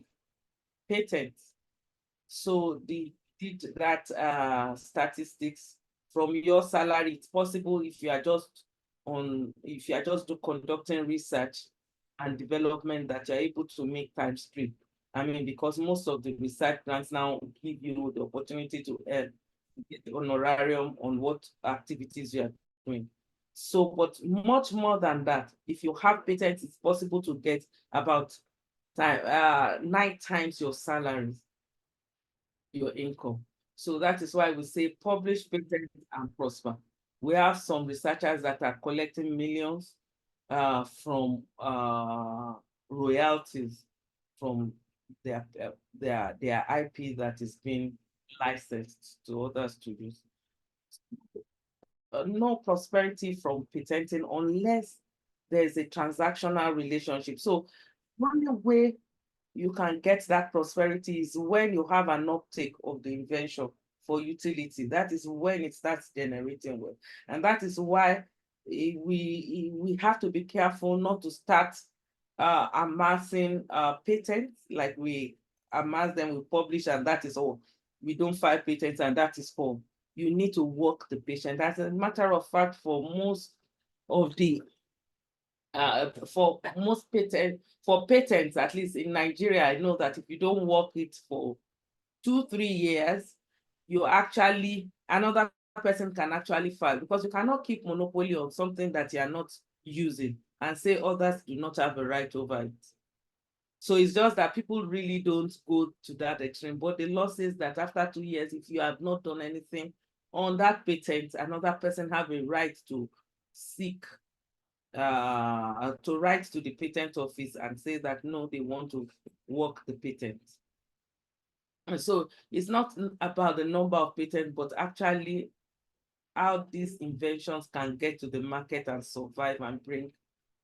patents. So the did that statistics from your salary. It's possible if you are just conducting research and development that you're able to make times 3. I mean, because most of the research grants now give you the opportunity to get the honorarium on what activities you are doing. So, but much more than that, if you have patents, it's possible to get about 9 times your salaries, your income. So that is why we say publish patents and prosper. We have some researchers that are collecting millions from royalties from their IP that is being licensed to other studios. No prosperity from patenting unless there's a transactional relationship. So one way you can get that prosperity is when you have an uptake of the invention for utility. That is when it starts generating wealth. And that is why we have to be careful not to start amassing patents, like we amass them, we publish, and that is all. We don't file patents, and that is all. You need to work the patient. As a matter of fact, for most of the for patents, at least in Nigeria, I know that if you don't work it for 2-3 years, you actually, another person can actually file, because you cannot keep monopoly on something that you are not using and say others do not have a right over it. So it's just that people really don't go to that extreme. But the law says that after 2 years, if you have not done anything on that patent, another person have a right to seek to write to the patent office and say that no, they want to work the patent. And so it's not about the number of patents, but actually how these inventions can get to the market and survive and bring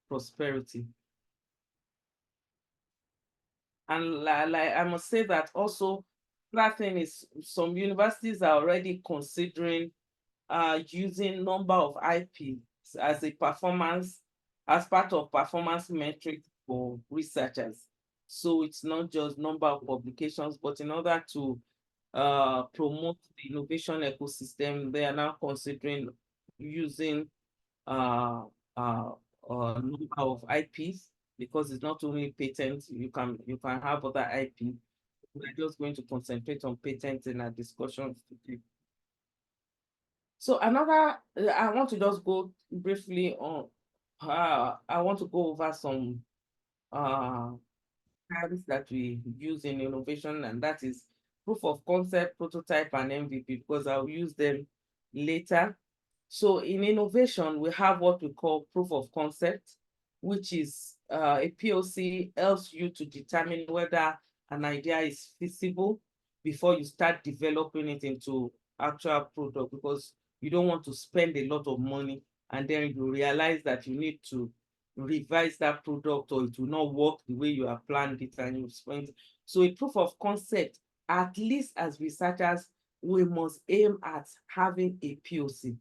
prosperity. And like I must say that also, that thing is, some universities are already considering using number of IPs as a performance, as part of performance metrics for researchers. So it's not just number of publications, but in order to promote the innovation ecosystem, they are now considering using number of IPs, because it's not only patents, you can have other IP. We're just going to concentrate on patents in our discussions today. So another, I want to just go briefly on, I want to go over some terms that we use in innovation, and that is proof of concept, prototype, and MVP, because I'll use them later. So in innovation, we have what we call proof of concept, which is a POC helps you to determine whether an idea is feasible before you start developing it into actual product, because you don't want to spend a lot of money and then you realize that you need to revise that product, or it will not work the way you have planned it and you spend. So a proof of concept, at least as researchers, we must aim at having a POC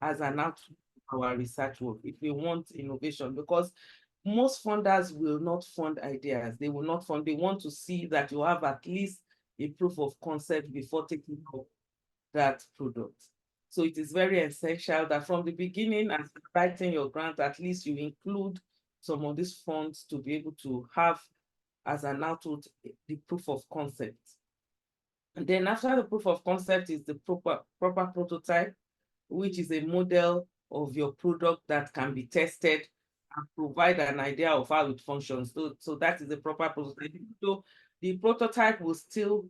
as an output of our research work if we want innovation, because most funders will not fund ideas. They will not fund, they want to see that you have at least a proof of concept before taking up that product. So it is very essential that from the beginning, as writing your grant, at least you include some of these funds to be able to have as an output the proof of concept. And then after the proof of concept is the proper prototype, which is a model of your product that can be tested and provide an idea of how it functions. So that is the proper prototype. So the prototype will still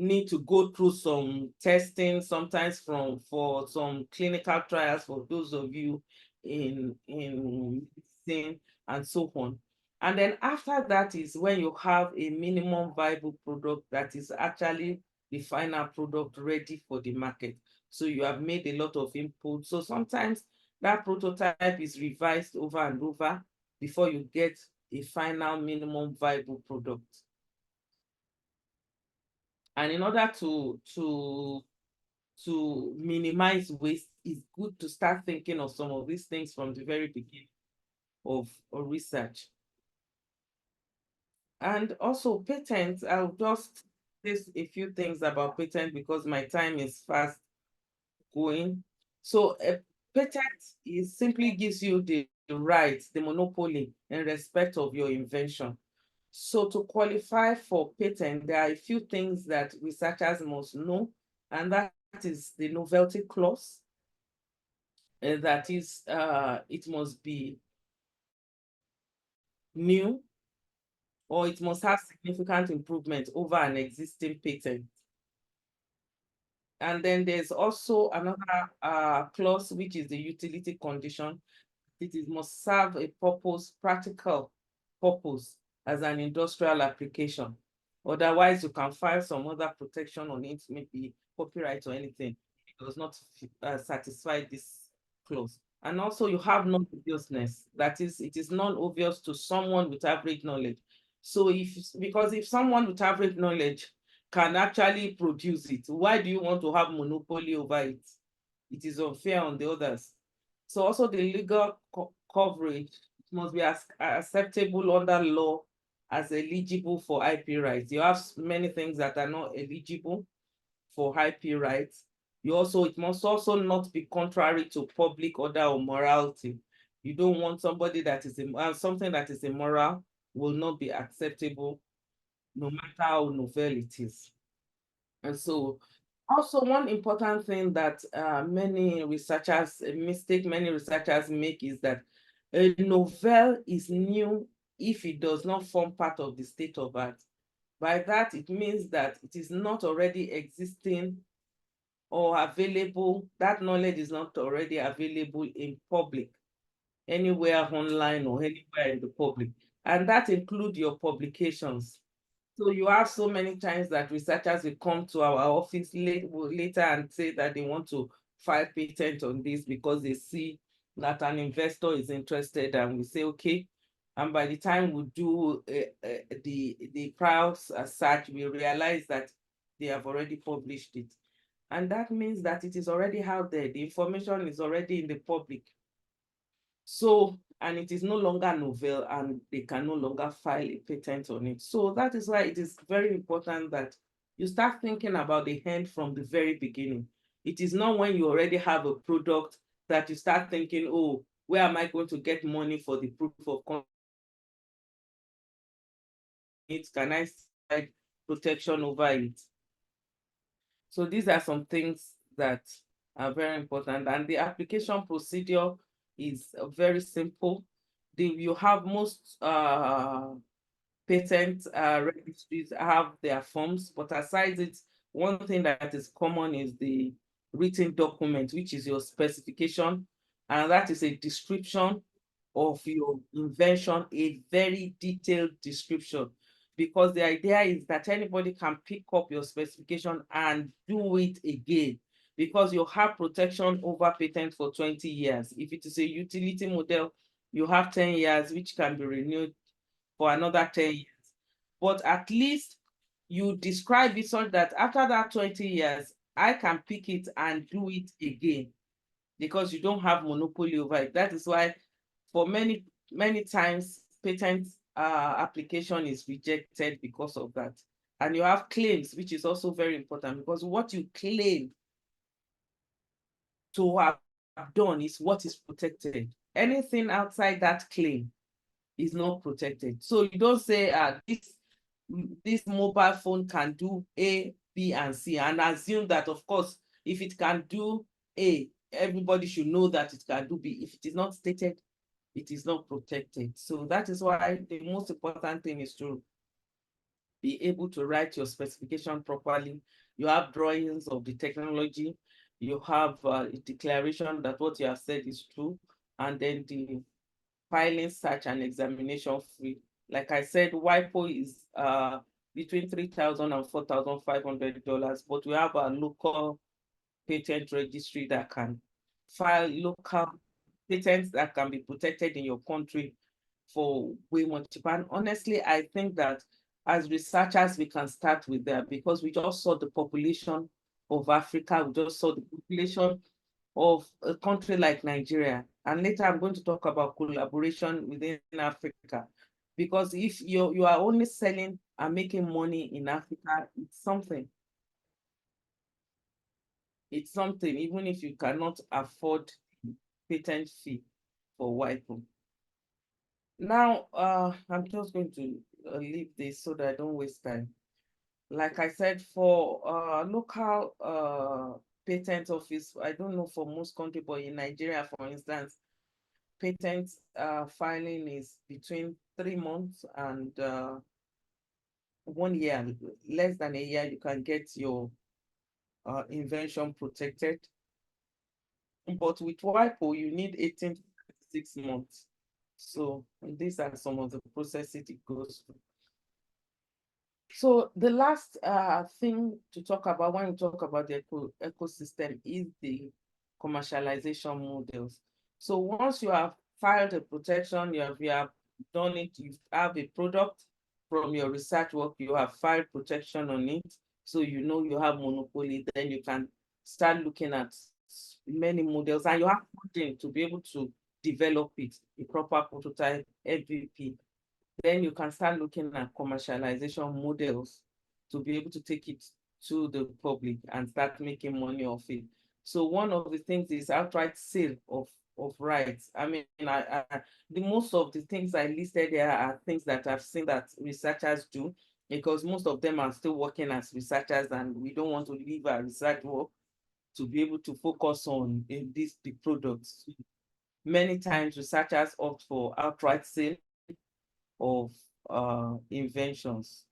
need to go through some testing, sometimes for some clinical trials for those of you in medicine and so on. And then after that is when you have a minimum viable product that is actually the final product ready for the market. So you have made a lot of input. So sometimes that prototype is revised over and over before you get a final minimum viable product. And in order to minimize waste, it's good to start thinking of some of these things from the very beginning of research. And also patents, I'll just say a few things about patent because my time is fast going. So a patent simply gives you the right, the monopoly in respect of your invention. So to qualify for patent, there are a few things that researchers must know, and that is the novelty clause. That is, it must be new, or it must have significant improvement over an existing patent. And then there's also another clause, which is the utility condition. It must serve a purpose, practical purpose, as an industrial application. Otherwise, you can file some other protection on it, maybe copyright or anything. It does not satisfy this clause. And also you have non-obviousness. That is, it is non-obvious to someone with average knowledge. So because if someone with average knowledge can actually produce it, why do you want to have monopoly over it? It is unfair on the others. So also the legal coverage must be acceptable under law as eligible for IP rights. You have many things that are not eligible for IP rights. It must also not be contrary to public order or morality. You don't want somebody that is something that is immoral will not be acceptable, no matter how novel it is. And so also one important thing that many researchers make is that a novel is new if it does not form part of the state of art. By that, it means that it is not already existing or available. That knowledge is not already available in public, anywhere online or anywhere in the public. And that includes your publications. So you have so many times that researchers will come to our office later and say that they want to file patent on this because they see that an investor is interested, and we say, okay. And by the time we do the prior search, we realize that they have already published it. And that means that it is already out there. The information is already in the public. So, and it is no longer novel, and they can no longer file a patent on it. So that is why it is very important that you start thinking about the end from the very beginning. It is not when you already have a product that you start thinking, oh, where am I going to get money for the proof of concept? Can I provide protection over it? So these are some things that are very important. And the application procedure is very simple. You have most patent registries have their forms, but aside it, one thing that is common is the written document, which is your specification, and that is a description of your invention, a very detailed description, because the idea is that anybody can pick up your specification and do it again, because you have protection over patent for 20 years. If it is a utility model, you have 10 years, which can be renewed for another 10 years. But at least you describe it so that after that 20 years, I can pick it and do it again, because you don't have monopoly over it. That is why for many times patent application is rejected because of that. And you have claims, which is also very important, because what you claim to have done is what is protected. Anything outside that claim is not protected. So you don't say this mobile phone can do A, B, and C, and assume that, of course, if it can do A, everybody should know that it can do B. If it is not stated, it is not protected. So that is why the most important thing is to be able to write your specification properly. You have drawings of the technology. You have a declaration that what you have said is true. And then the filing, search, and examination fee. Like I said, WIPO is between $3,000 and $4,500, but we have a local patent registry that can file local patents that can be protected in your country for way more cheaper. And honestly, I think that as researchers, we can start with that, because we just saw the population of Africa, we just saw the population of a country like Nigeria. And later I'm going to talk about collaboration within Africa. Because if you are only selling and making money in Africa, it's something. It's something, even if you cannot afford patent fee for WIPO. Now, I'm just going to leave this so that I don't waste time. Like I said, for local patent office, I don't know for most countries, but in Nigeria, for instance, patent filing is between 3 months and 1 year. Less than a year, you can get your invention protected. But with WIPO, you need 18 to 6 months. So these are some of the processes it goes through. So the last thing to talk about when we talk about the ecosystem is the commercialization models. So once you have filed a protection, you have done it, you have a product from your research work, you have filed protection on it, so you know you have monopoly, then you can start looking at many models, and you have funding to be able to develop it, a proper prototype, MVP. Then you can start looking at commercialization models to be able to take it to the public and start making money off it. So one of the things is outright sale of rights. I mean, the most of the things I listed there are things that I've seen that researchers do, because most of them are still working as researchers, and we don't want to leave our research work to be able to focus on the products. Many times researchers opt for outright sale of inventions.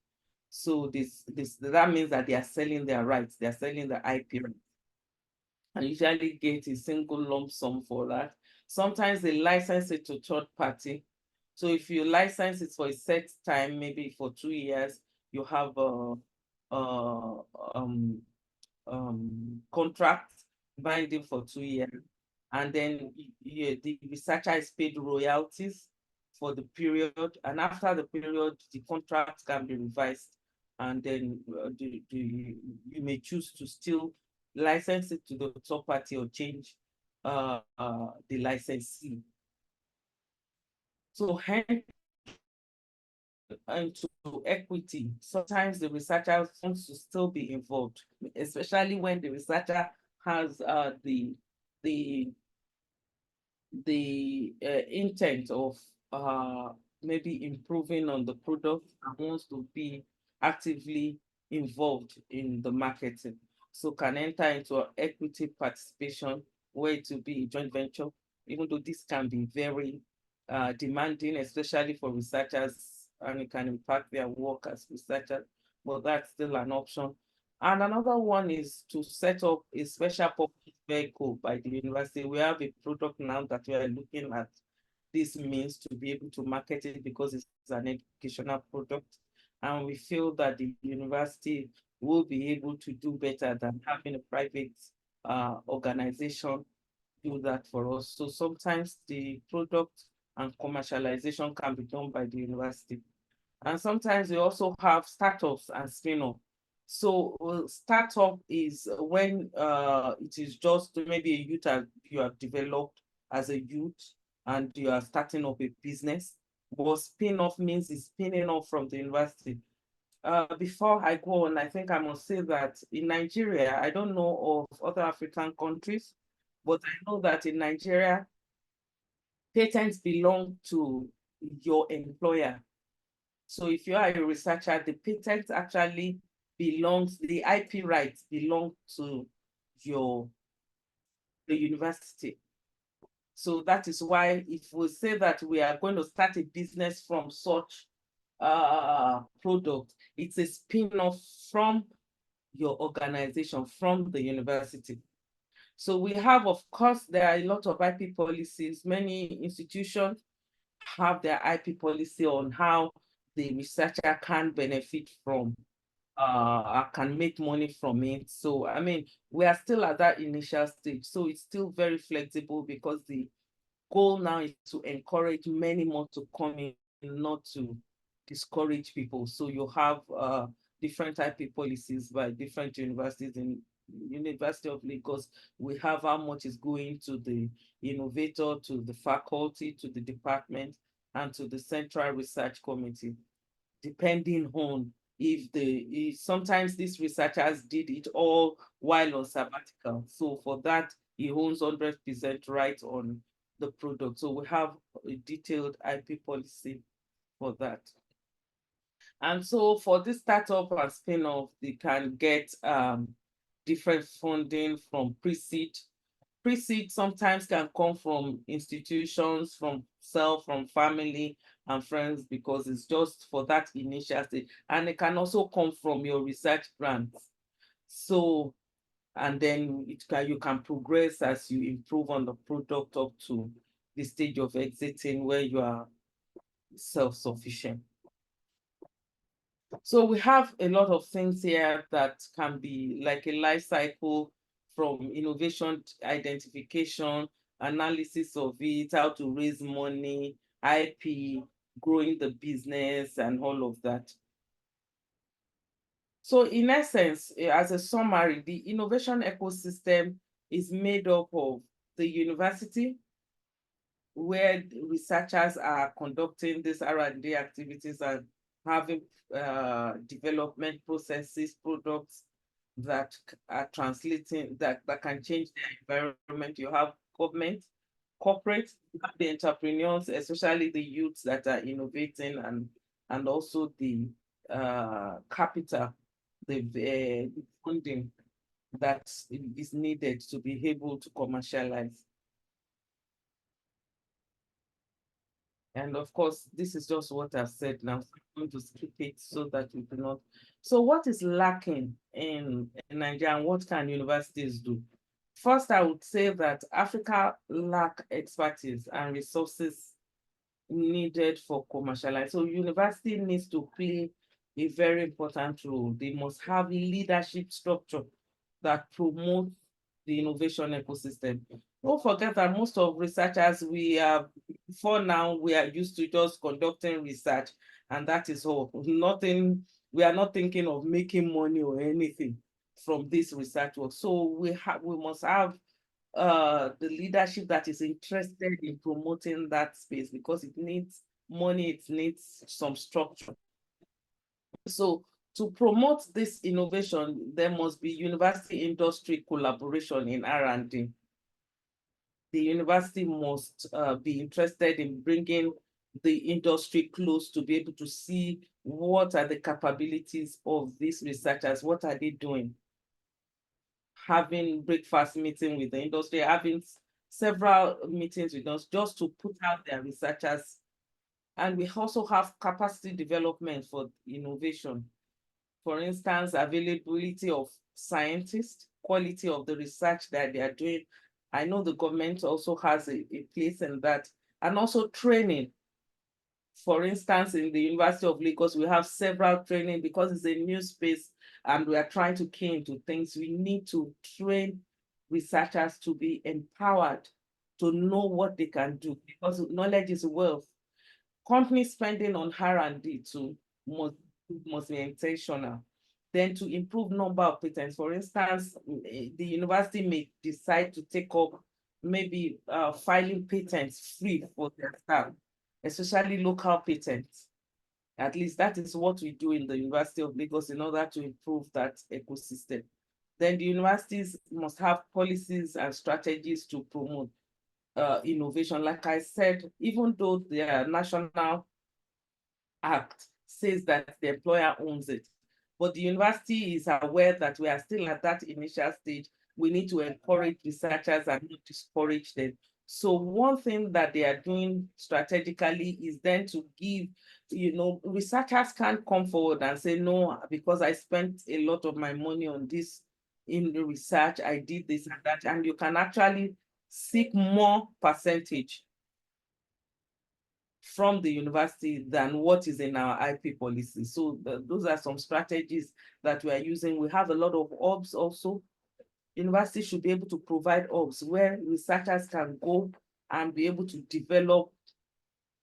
So that means that they are selling their rights, they are selling the IP rights. And usually get a single lump sum for that. Sometimes they license it to third party. So if you license it for a set time, maybe for 2 years, you have a contract binding for 2 years. And then the researcher is paid royalties for the period. And after the period, the contract can be revised. And then you may choose to still license it to the third party or change the licensee. So hence, into equity, sometimes the researcher wants to still be involved, especially when the researcher has the intent of maybe improving on the product and wants to be actively involved in the marketing. So can enter into an equity participation where it will be a joint venture, even though this can be very demanding, especially for researchers, and it can impact their work as researchers, but that's still an option. And another one is to set up a special purpose vehicle by the university. We have a product now that we are looking at this means to be able to market it, because it's an educational product. And we feel that the university will be able to do better than having a private organization do that for us. So sometimes the product and commercialization can be done by the university. And sometimes we also have startups and spin-off. So startup is when it is just maybe a youth you have developed as a youth and you are starting up a business. But spin-off means it's spinning off from the university. Before I go on, I think I must say that in Nigeria, I don't know of other African countries, but I know that in Nigeria, patents belong to your employer. So if you are a researcher, the patent actually belongs, the IP rights belong to the university. So that is why if we say that we are going to start a business from such product, it's a spin-off from your organization, from the university. So we have, of course, there are a lot of IP policies. Many institutions have their IP policy on how the researcher can benefit from, can make money from it. So, I mean, we are still at that initial stage. So it's still very flexible, because the goal now is to encourage many more to come in, not to discourage people. So you have different IP policies by different universities. In University of Lagos, we have how much is going to the innovator, to the faculty, to the department, and to the Central Research Committee, depending on if sometimes these researchers did it all while on sabbatical. So for that, he owns 100% right on the product. So we have a detailed IP policy for that. And so for this startup and spin-off, they can get different funding from pre-seed. Pre-seed sometimes can come from institutions, from self, from family and friends, because it's just for that initial stage. And it can also come from your research grants. So, and then you can progress as you improve on the product up to the stage of exiting where you are self-sufficient. So we have a lot of things here that can be like a life cycle, from innovation identification, analysis of it, how to raise money, IP, growing the business, and all of that. So in essence, as a summary, the innovation ecosystem is made up of the university, where researchers are conducting these R&D activities and having development processes, products that are translating, that can change the environment. You have government, corporate, you have the entrepreneurs, especially the youths that are innovating, and also the capital, the funding that is needed to be able to commercialize. And of course, this is just what I've said now. So I'm going to skip it so that we do not. So what is lacking in Nigeria, and what can universities do? First, I would say that Africa lack expertise and resources needed for commercialization. So university needs to play a very important role. They must have leadership structure that promotes the innovation ecosystem. Don't forget that most of researchers, before now, we are used to just conducting research, and that is all. Nothing, we are not thinking of making money or anything from this research work. So we must have the leadership that is interested in promoting that space, because it needs money, it needs some structure. So to promote this innovation, there must be university industry collaboration in R&D. The university must be interested in bringing the industry close to be able to see what are the capabilities of these researchers, what are they doing. Having breakfast meeting with the industry, having several meetings with us just to put out their researchers. And we also have capacity development for innovation. For instance, availability of scientists, quality of the research that they are doing. I know the government also has a place in that, and also training. For instance, in the University of Lagos, we have several training, because it's a new space and we are trying to key into things. We need to train researchers to be empowered to know what they can do, because knowledge is wealth. Company spending on R&D too must be intentional. Then to improve number of patents. For instance, the university may decide to take up maybe filing patents free for their staff, especially local patents. At least that is what we do in the University of Lagos in order to improve that ecosystem. Then the universities must have policies and strategies to promote innovation. Like I said, even though the National Act says that the employer owns it, but the university is aware that we are still at that initial stage. We need to encourage researchers and not discourage them. So one thing that they are doing strategically is then to give, researchers can't come forward and say, no, because I spent a lot of my money on this in the research, I did this and that, and you can actually seek more percentage from the university than what is in our IP policy. So those are some strategies that we are using. We have a lot of hubs also. Universities should be able to provide hubs where researchers can go and be able to develop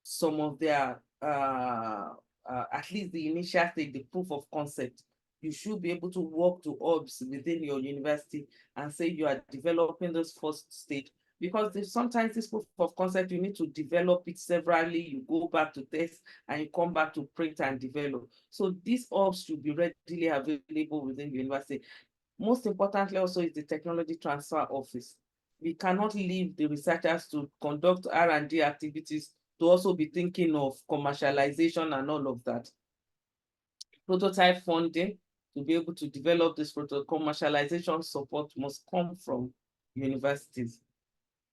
some of their, at least the initial stage, the proof of concept. You should be able to walk to hubs within your university and say you are developing this first stage. because sometimes this proof of concept, you need to develop it severally, you go back to test, and you come back to print and develop. So these hubs should be readily available within the university. Most importantly also is the technology transfer office. We cannot leave the researchers to conduct R&D activities to also be thinking of commercialization and all of that. Prototype funding to be able to develop this commercialization support must come from universities.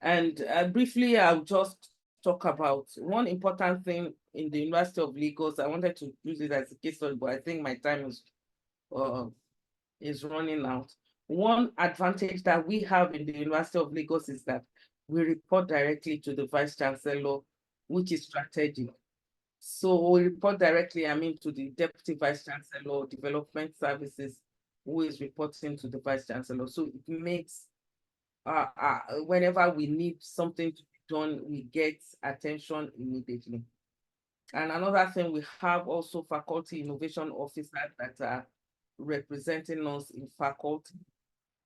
And briefly, I'll just talk about one important thing in the University of Lagos. I wanted to use it as a case study, but I think my time is running out. One advantage that we have in the University of Lagos is that we report directly to the Vice Chancellor, which is strategic. So we report directly, to the Deputy Vice Chancellor, Development Services, who is reporting to the Vice Chancellor. So it makes, whenever we need something to be done, we get attention immediately. And another thing, we have also faculty innovation officers that are representing us in faculty.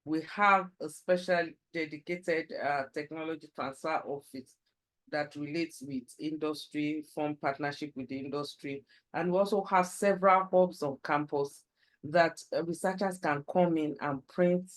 We have a special dedicated technology transfer office that relates with industry, form partnership with the industry. And we also have several hubs on campus that researchers can come in and print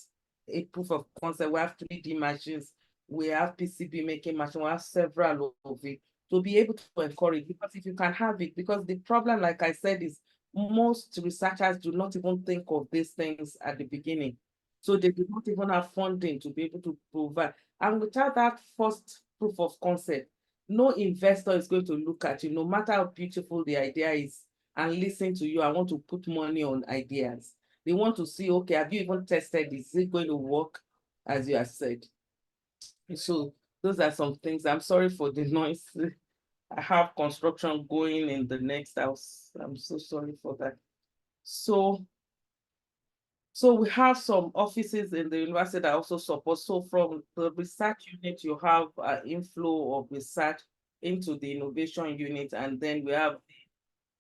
a proof of concept. We have 3D machines, we have PCB making machines, we have several of it to be able to encourage, because if you can have it, because the problem, like I said, is most researchers do not even think of these things at the beginning. So they do not even have funding to be able to provide. And without that first proof of concept, no investor is going to look at you, no matter how beautiful the idea is, and listen to you. I want to put money on ideas. They want to see, okay, have you even tested? Is it going to work as you have said? So those are some things. I'm sorry for the noise. I have construction going in the next house. I'm so sorry for that. So we have some offices in the university that also support. So from the research unit, you have an inflow of research into the innovation unit, and then we have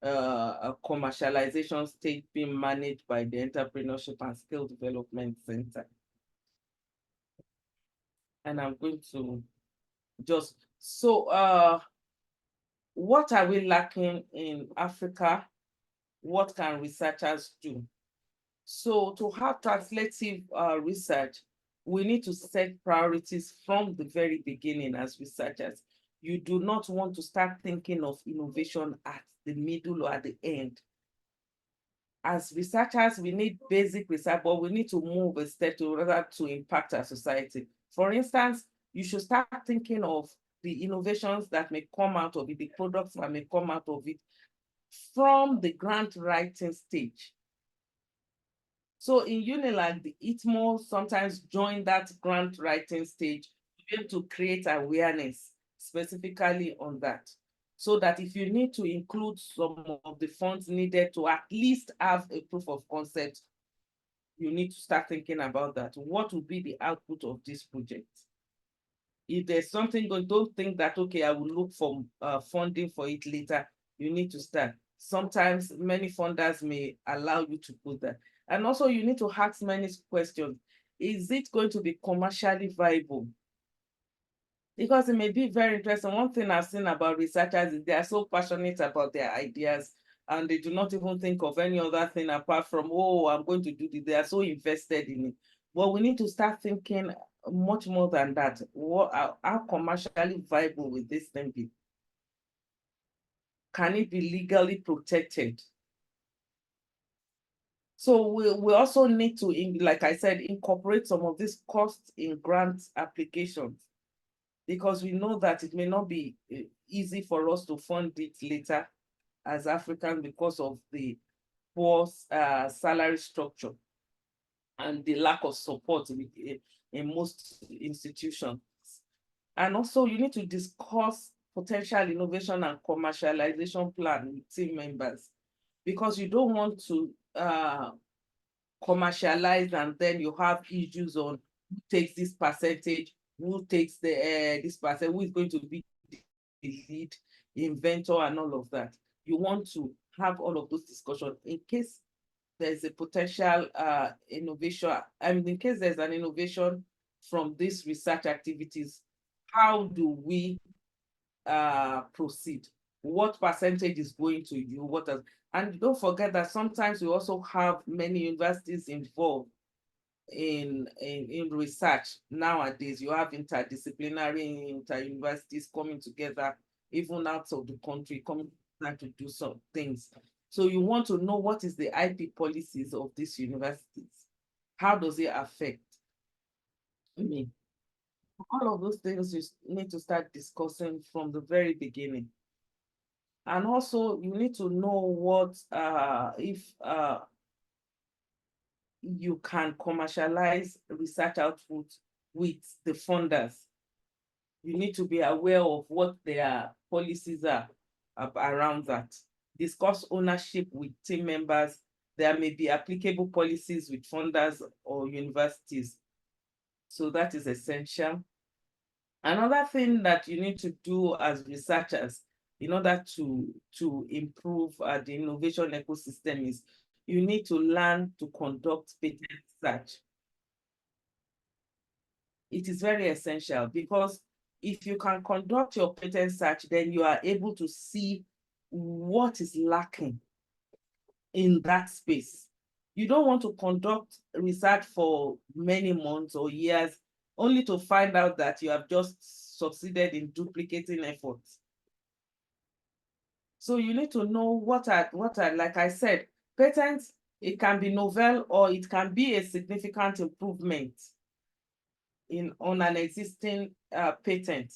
a commercialization stage being managed by the Entrepreneurship and Skill Development Center. And I'm going to just, what are we lacking in Africa? What can researchers do? So to have translative research, we need to set priorities from the very beginning as researchers. You do not want to start thinking of innovation at the middle or at the end. As researchers, we need basic research, but we need to move a step to impact our society. For instance, you should start thinking of the innovations that may come out of it, the products that may come out of it from the grant writing stage. So in UNILAG, the ITMO sometimes join that grant writing stage to be able to create awareness specifically on that. So that if you need to include some of the funds needed to at least have a proof of concept, you need to start thinking about that. What will be the output of this project? If there's something going, don't think that, okay, I will look for funding for it later. You need to start. Sometimes many funders may allow you to put that. And also you need to ask many questions. Is it going to be commercially viable? Because it may be very interesting. One thing I've seen about researchers is they are so passionate about their ideas, and they do not even think of any other thing apart from, oh, I'm going to do this. They are so invested in it. But we need to start thinking much more than that. How commercially viable will this thing be? Can it be legally protected? So we also need to, like I said, incorporate some of these costs in grant applications, because we know that it may not be easy for us to fund it later as Africans because of the poor salary structure and the lack of support in most institutions. And also you need to discuss potential innovation and commercialization plan with team members, because you don't want to commercialize and then you have issues on who takes this percentage, who takes this percent, who is going to be the lead inventor and all of that. You want to have all of those discussions in case there's a potential innovation. I mean, in case there's an innovation from these research activities, how do we proceed? What percentage is going to you? And don't forget that sometimes we also have many universities involved in research. Nowadays, you have interdisciplinary inter-universities coming together, even out of the country, coming to do some things. So you want to know what is the IP policies of these universities? How does it affect me? All of those things you need to start discussing from the very beginning. And also you need to know what if you can commercialize research output with the funders. You need to be aware of what their policies are around that. Discuss ownership with team members. There may be applicable policies with funders or universities. So that is essential. Another thing that you need to do as researchers in order to improve the innovation ecosystem is you need to learn to conduct patent research. It is very essential because if you can conduct your patent search, then you are able to see what is lacking in that space. You don't want to conduct research for many months or years only to find out that you have just succeeded in duplicating efforts. So you need to know what are, like I said, patents, it can be novel or it can be a significant improvement on an existing patent.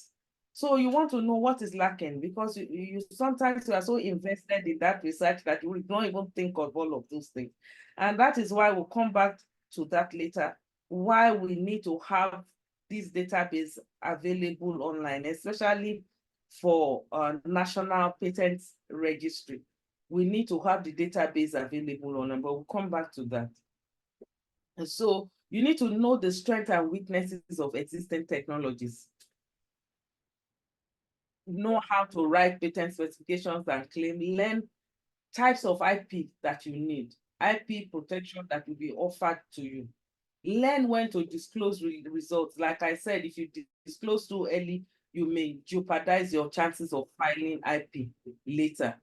So you want to know what is lacking because you sometimes you are so invested in that research that you will not even think of all of those things. And that is why we'll come back to that later, why we need to have this database available online, especially for national patents registry. We need to have the database available online, but we'll come back to that. And so you need to know the strengths and weaknesses of existing technologies. Know how to write patent specifications and claim, learn types of IP that you need, IP protection that will be offered to you. Learn when to disclose results. Like I said, if you disclose too early, you may jeopardize your chances of filing IP later.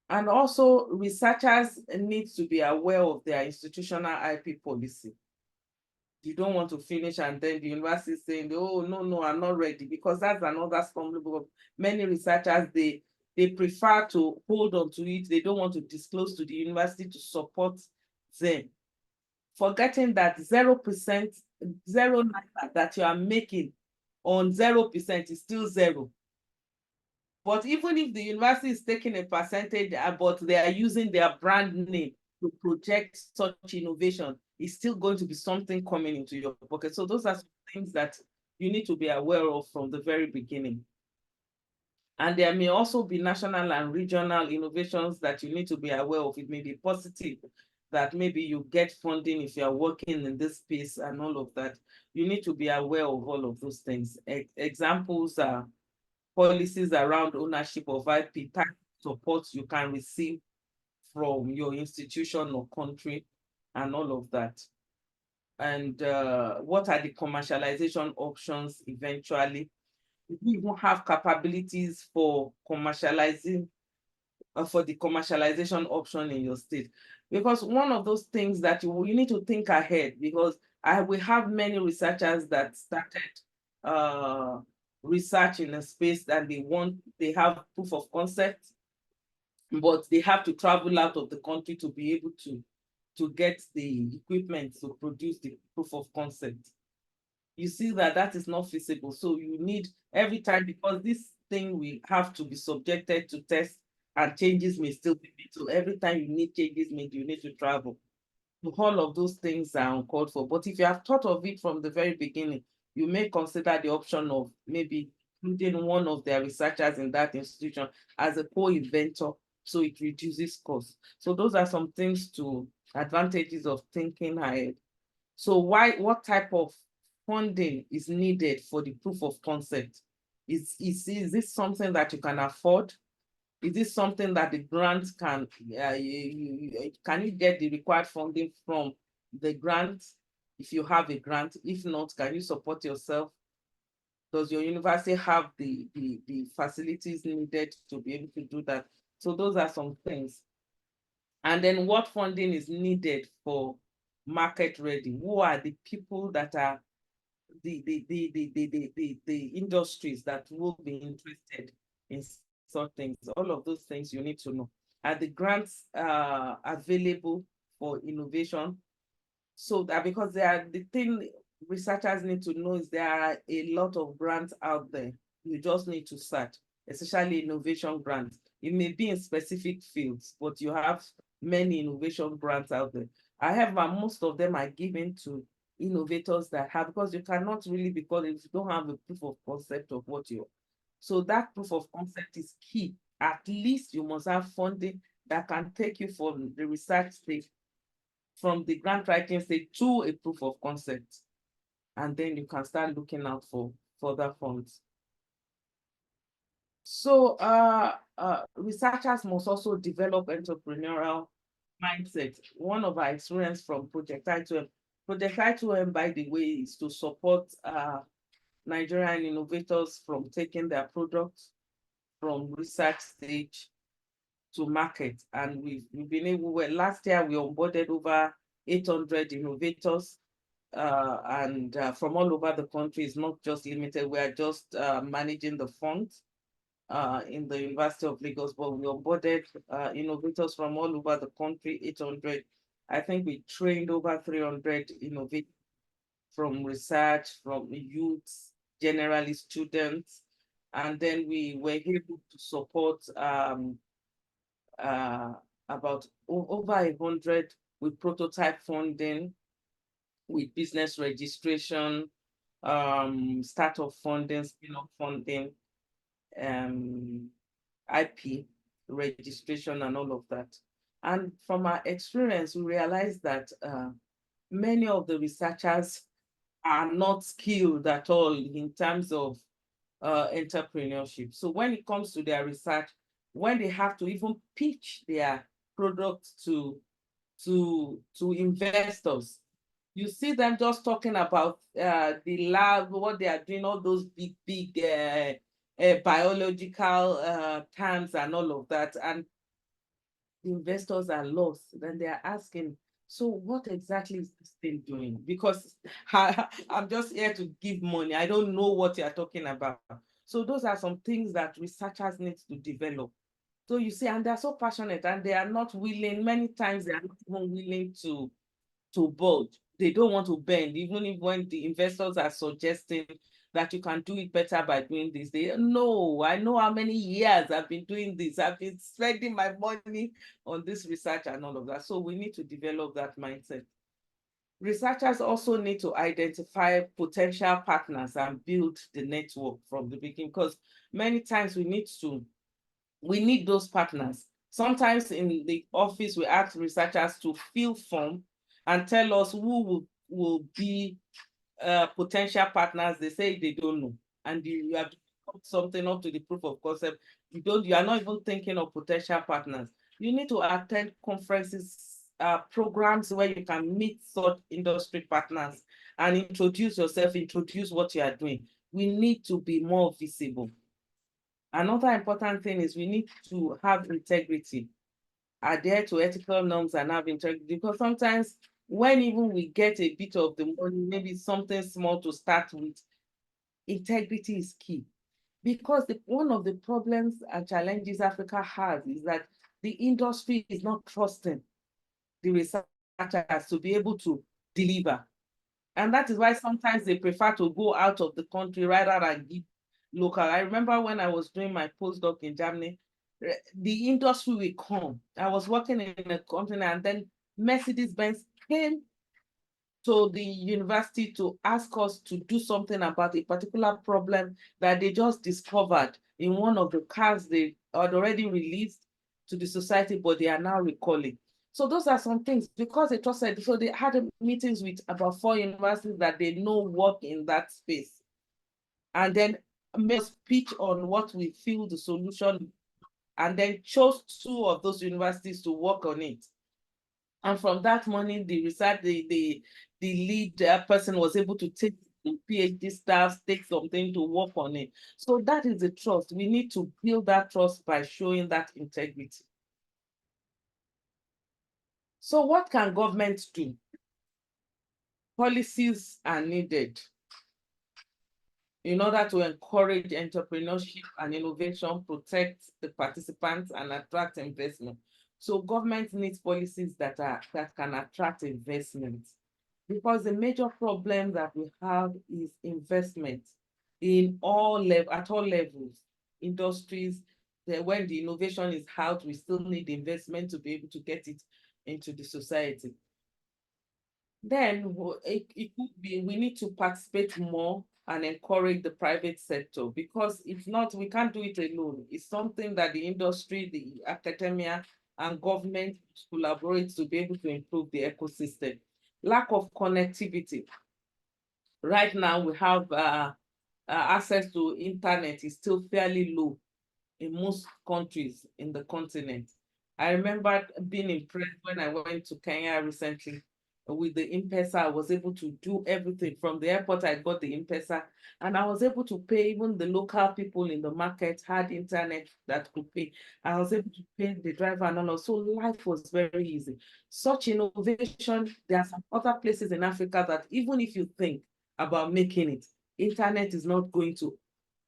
And also, researchers need to be aware of their institutional IP policy. You don't want to finish and then the university is saying, oh, no, I'm not ready, because that's another stumbling block. Many researchers, they prefer to hold on to it. They don't want to disclose to the university to support them, forgetting that 0%, zero that you are making on 0% is still zero. But even if the university is taking a percentage, but they are using their brand name to project such innovation, it's still going to be something coming into your pocket. So those are some things that you need to be aware of from the very beginning. And there may also be national and regional innovations that you need to be aware of. It may be positive that maybe you get funding if you are working in this space and all of that. You need to be aware of all of those things. Examples are policies around ownership of IP, type support you can receive from your institution or country, and all of that. And what are the commercialization options eventually? We even have capabilities for commercializing, for the commercialization option in your state. Because one of those things that you need to think ahead, because we have many researchers that started research in a space that they have proof of concept, but they have to travel out of the country to be able to get the equipment to produce the proof of concept. You see that is not feasible. So you need every time, because this thing will have to be subjected to tests and changes may still be made. So every time you need changes made, you need to travel. All of those things are uncalled for. But if you have thought of it from the very beginning, you may consider the option of maybe including one of their researchers in that institution as a co-inventor, so it reduces costs. So those are some advantages of thinking ahead. So what type of funding is needed for the proof of concept? Is this something that you can afford? Is this something that the grant can you get the required funding from the grant? if you have a grant. If not, can you support yourself? Does your university have the facilities needed to be able to do that? So those are some things. And then what funding is needed for market ready? Who are the people that are the industries that will be interested in such things? All of those things you need to know. Are the grants available for innovation? So that, because the thing researchers need to know is there are a lot of grants out there. You just need to search, especially innovation grants. It may be in specific fields, but you have many innovation grants out there. However, most of them are given to innovators that have, because you cannot really, because if you don't have a proof of concept of what you, so that proof of concept is key. At least you must have funding that can take you from the research stage, from the grant writing stage, to a proof of concept. And then you can start looking out for further funds. So researchers must also develop entrepreneurial mindset. One of our experience from Project I2M, Project I2M, by the way, is to support Nigerian innovators from taking their products from research stage to market. And we've been able, last year we onboarded over 800 innovators and from all over the country. It's not just limited. We are just managing the funds in the University of Lagos, but we onboarded innovators from all over the country, 800. I think we trained over 300 innovators from research, from youths, generally students. And then we were able to support about over 100 with prototype funding, with business registration, startup funding, spin-off funding, IP registration, and all of that. And from our experience, we realized that many of the researchers are not skilled at all in terms of entrepreneurship. So when it comes to their research, when they have to even pitch their product to investors, you see them just talking about the lab, what they are doing, all those big biological terms and all of that, and the investors are lost. Then they are asking, so what exactly is this thing doing? Because I'm just here to give money. I don't know what you're talking about. So those are some things that researchers need to develop. So you see, and they're so passionate, and they are not willing, many times they are not even willing to budge. They don't want to bend, even if when the investors are suggesting that you can do it better by doing this, they no, I know how many years I've been doing this. I've been spending my money on this research and all of that. So we need to develop that mindset. Researchers also need to identify potential partners and build the network from the beginning, because many times we need those partners. Sometimes in the office, we ask researchers to fill form and tell us who will be potential partners. They say they don't know, and you have to put something up to the proof of concept. You are not even thinking of potential partners. You need to attend conferences, programs where you can meet such industry partners and introduce yourself, introduce what you are doing. We need to be more visible. Another important thing is we need to have integrity, adhere to ethical norms and have integrity, because sometimes when even we get a bit of the money, maybe something small to start with, integrity is key. Because one of the problems and challenges Africa has is that the industry is not trusting the researchers to be able to deliver. And that is why sometimes they prefer to go out of the country rather than give local. I remember when I was doing my postdoc in Germany, the industry will come. I was working in a company, and then Mercedes-Benz came to the university to ask us to do something about a particular problem that they just discovered in one of the cars they had already released to the society, but they are now recalling. So those are some things, because they trusted. So they had meetings with about 4 universities that they know work in that space, and then made us pitch on what we feel the solution, and then chose 2 of those universities to work on it. And from that money, the research, the lead person was able to take the PhD staff, take something to work on it. So that is the trust. We need to build that trust by showing that integrity. So what can governments do? Policies are needed in order to encourage entrepreneurship and innovation, protect the participants, and attract investment. So government needs policies that can attract investment, because the major problem that we have is investment at all levels, industries. When the innovation is out, we still need investment to be able to get it into the society. Then it could be we need to participate more and encourage the private sector, because if not, we can't do it alone. It's something that the industry, the academia, and government collaborate to be able to improve the ecosystem. Lack of connectivity. Right now, we have access to internet is still fairly low in most countries in the continent. I remember being impressed when I went to Kenya recently with the M-Pesa. I was able to do everything from the airport. I got the M-Pesa, and I was able to pay. Even the local people in the market had internet that could pay. I was able to pay the driver and all. So life was very easy. Such innovation, there are some other places in Africa that even if you think about making it, internet is not going to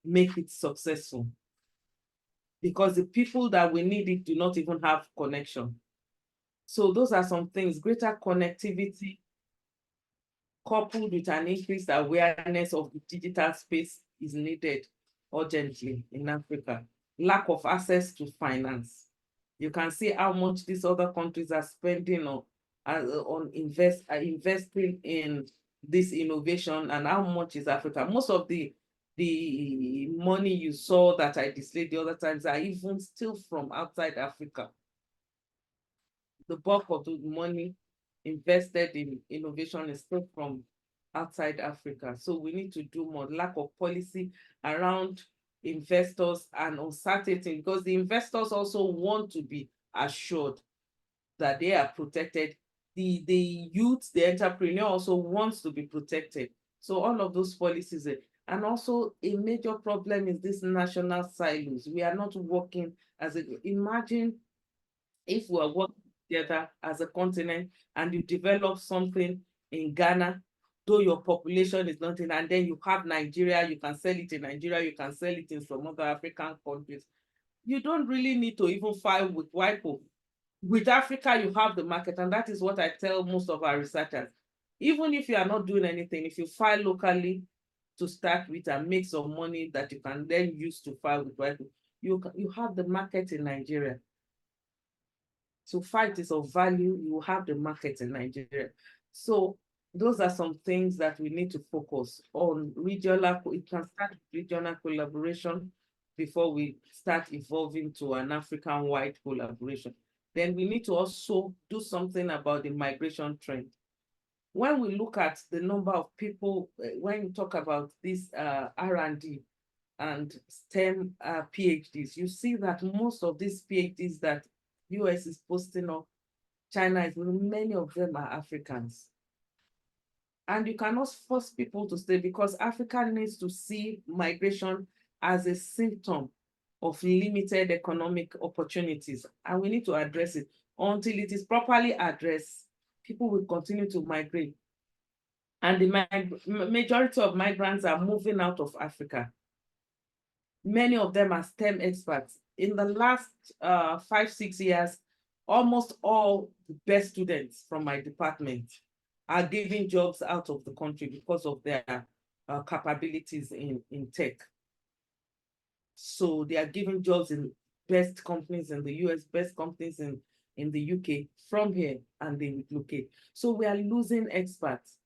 make it successful, because the people that we need it do not even have connection. So those are some things. Greater connectivity coupled with an increased awareness of the digital space is needed urgently in Africa. Lack of access to finance. You can see how much these other countries are spending on investing in this innovation, and how much is Africa. Most of the money you saw that I displayed the other times are even still from outside Africa. The bulk of the money invested in innovation is still from outside Africa. So we need to do more. Lack of policy around investors and uncertainty, because the investors also want to be assured that they are protected. The youth, the entrepreneur also wants to be protected. So all of those policies, and also a major problem is this national silos. We are not working as imagine if we are working together as a continent and you develop something in Ghana, though your population is nothing, and then you have Nigeria, you can sell it in Nigeria, you can sell it in some other African countries. You don't really need to even file with WIPO. With Africa, you have the market, and that is what I tell most of our researchers. Even if you are not doing anything, if you file locally to start with and make some money that you can then use to file with WIPO, you have the market in Nigeria. So fight is of value, you have the market in Nigeria. So those are some things that we need to focus on. Regional, it can start with regional collaboration before we start evolving to an African-wide collaboration. Then we need to also do something about the migration trend. When we look at the number of people, when you talk about this R&D and STEM PhDs, you see that most of these PhDs that US is posting up, China is, many of them are Africans. And you cannot force people to stay, because Africa needs to see migration as a symptom of limited economic opportunities. And we need to address it. Until it is properly addressed, people will continue to migrate. And the majority of migrants are moving out of Africa. Many of them are STEM experts. In the last 5-6 years, almost all the best students from my department are giving jobs out of the country because of their capabilities in tech. So they are giving jobs in best companies in the US, best companies in the UK from here, and they relocate. So we are losing experts.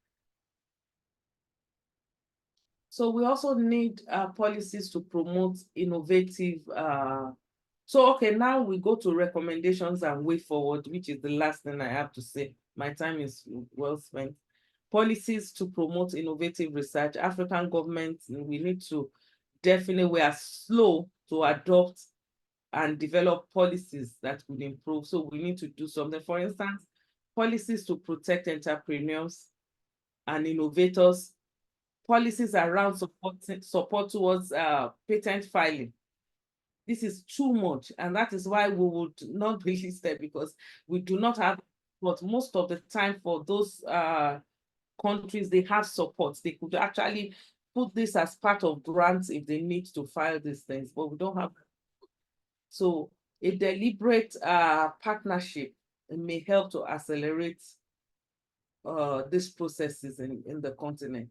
So we also need policies to promote innovative. Okay, now we go to recommendations and way forward, which is the last thing I have to say. My time is well spent. Policies to promote innovative research. African governments, we need to we are slow to adopt and develop policies that would improve. So we need to do something. For instance, policies to protect entrepreneurs and innovators, policies around support towards patent filing. This is too much, and that is why we would not release them, because we do not have, but most of the time for those countries, they have support. They could actually put this as part of grants if they need to file these things, but we don't have. So a deliberate partnership may help to accelerate these processes in the continent.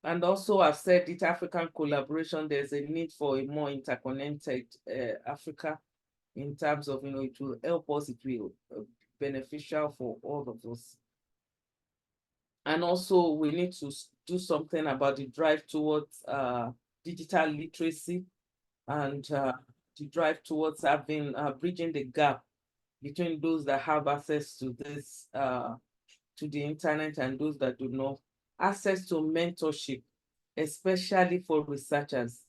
And also, I've said it, African collaboration, there's a need for a more interconnected Africa in terms of, it will help us, it will be beneficial for all of us. And also, we need to do something about the drive towards digital literacy and the drive towards having bridging the gap between those that have access to this, to the internet, and those that do not. Access to mentorship, especially for researchers.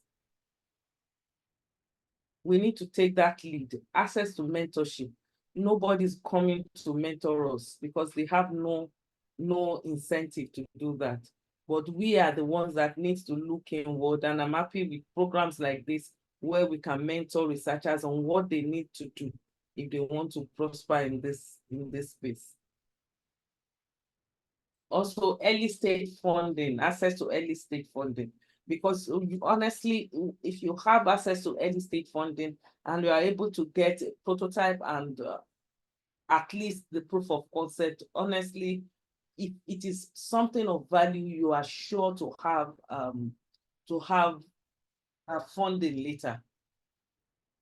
We need to take that lead. Access to mentorship. Nobody's coming to mentor us because they have no incentive to do that. But we are the ones that need to look inward, and I'm happy with programs like this where we can mentor researchers on what they need to do if they want to prosper in this space. Also, early stage funding, access to early stage funding. Because honestly, if you have access to early stage funding and you are able to get a prototype and at least the proof of concept, honestly, if it is something of value, you are sure to have funding later,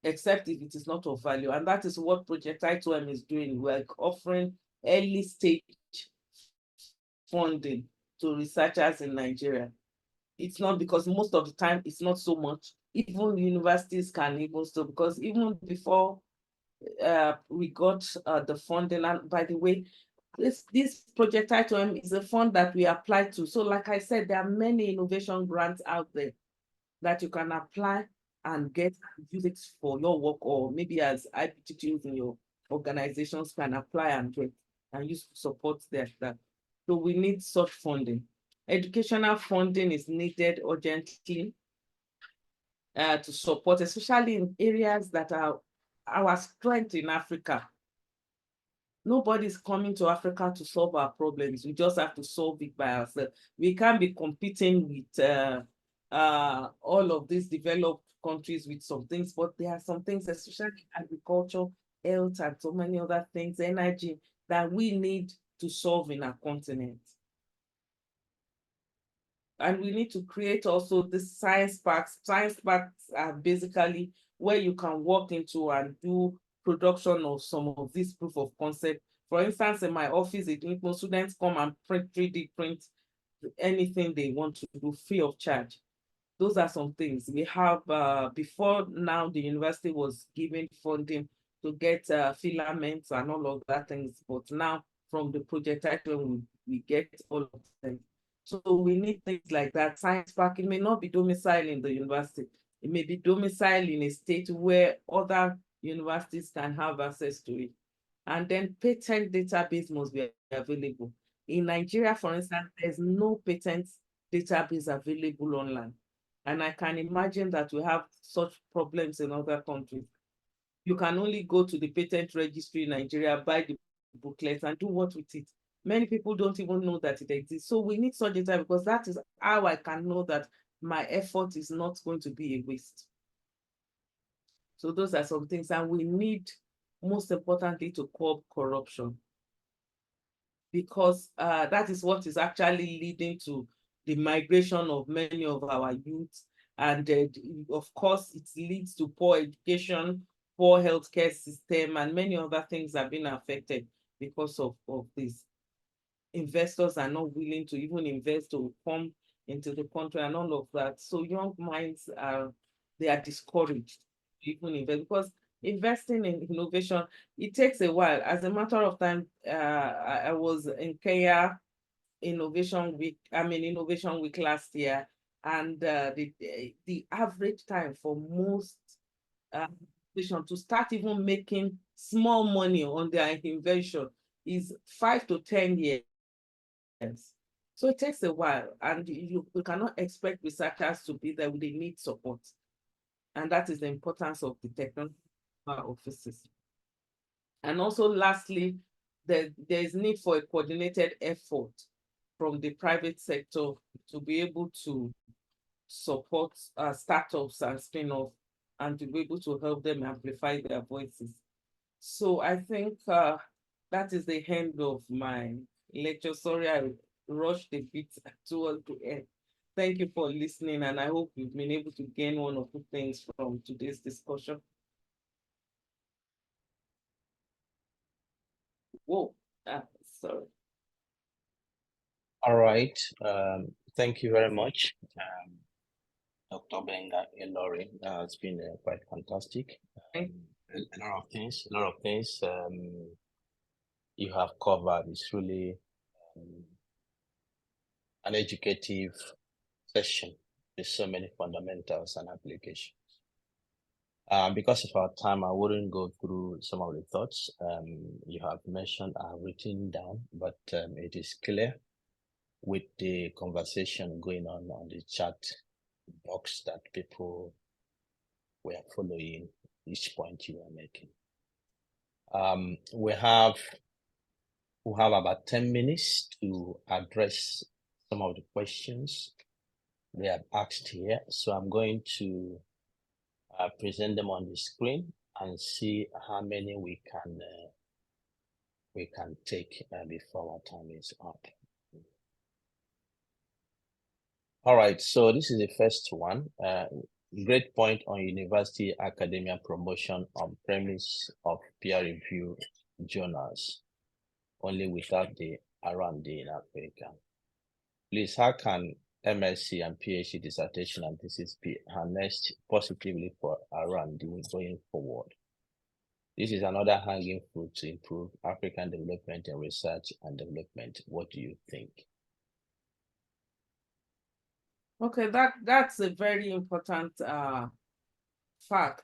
except if it is not of value. And that is what Project I2M is doing. We're offering early stage funding to researchers in Nigeria. It's not, because most of the time it's not so much. Even universities can even so, because even before we got the funding, and by the way, this Project I2M is a fund that we applied to. So like I said, there are many innovation grants out there that you can apply and get, use it for your work, or maybe as IPTQs in your organizations can apply and get and use to support that. So we need such funding. Educational funding is needed urgently to support, especially in areas that are our strength in Africa. Nobody's coming to Africa to solve our problems. We just have to solve it by ourselves. We can't be competing with all of these developed countries with some things, but there are some things, especially agriculture, health, and so many other things, energy, that we need to solve in our continent. And we need to create also the science parks. Science parks are basically where you can walk into and do production of some of this proof of concept. For instance, in my office, students come and 3D print anything they want to do free of charge. Those are some things. We have, before now, the university was giving funding to get filaments and all of that things. But now, from the Project I2M, we get all of them. So we need things like that. Science park, it may not be domiciled in the university. It may be domiciled in a state where other universities can have access to it. And then patent database must be available. In Nigeria, for instance, there's no patent database available online. And I can imagine that we have such problems in other countries. You can only go to the patent registry in Nigeria, buy the booklet, and do what with it. Many people don't even know that it exists. So we need such data, because that is how I can know that my effort is not going to be a waste. So those are some things. And we need, most importantly, to curb corruption, because that is what is actually leading to the migration of many of our youth. And of course, it leads to poor education, poor healthcare system, and many other things have been affected because of this. Investors are not willing to even invest or come into the country and all of that. So young minds they are discouraged to even invest, because investing in innovation, it takes a while. As a matter of time, I was in Kenya Innovation Week last year, and the average time for most to start even making small money on their invention is 5 to 10 years. So it takes a while, and you cannot expect researchers to be there. They need support. And that is the importance of the technical offices. And also, lastly, there is need for a coordinated effort from the private sector to be able to support startups and spin-off, and to be able to help them amplify their voices. So I think that is the end of my lecture. Sorry, I rushed a bit towards the end. Thank you for listening, and I hope you've been able to gain one or two things from today's discussion. Whoa, sorry. All right. Thank you very much, Dr. Benga Elori. It's been quite fantastic. A lot of things you have covered. It's really an educative session with so many fundamentals and applications. Because of our time, I wouldn't go through some of the thoughts you have mentioned. I have written down, but it is clear with the conversation going on the chat box that people were following each point you were making. We have about 10 minutes to address some of the questions they have asked here. So I'm going to present them on the screen and see how many we can take before our time is up. All right, so this is the first one. Great point on university academia promotion on premise of peer review journals, only without the R&D in Africa. Please, how can MSc and PhD dissertation and thesis be harnessed positively for R&D going forward? This is another hanging fruit to improve African development in research and development. What do you think? Okay, that's a very important fact.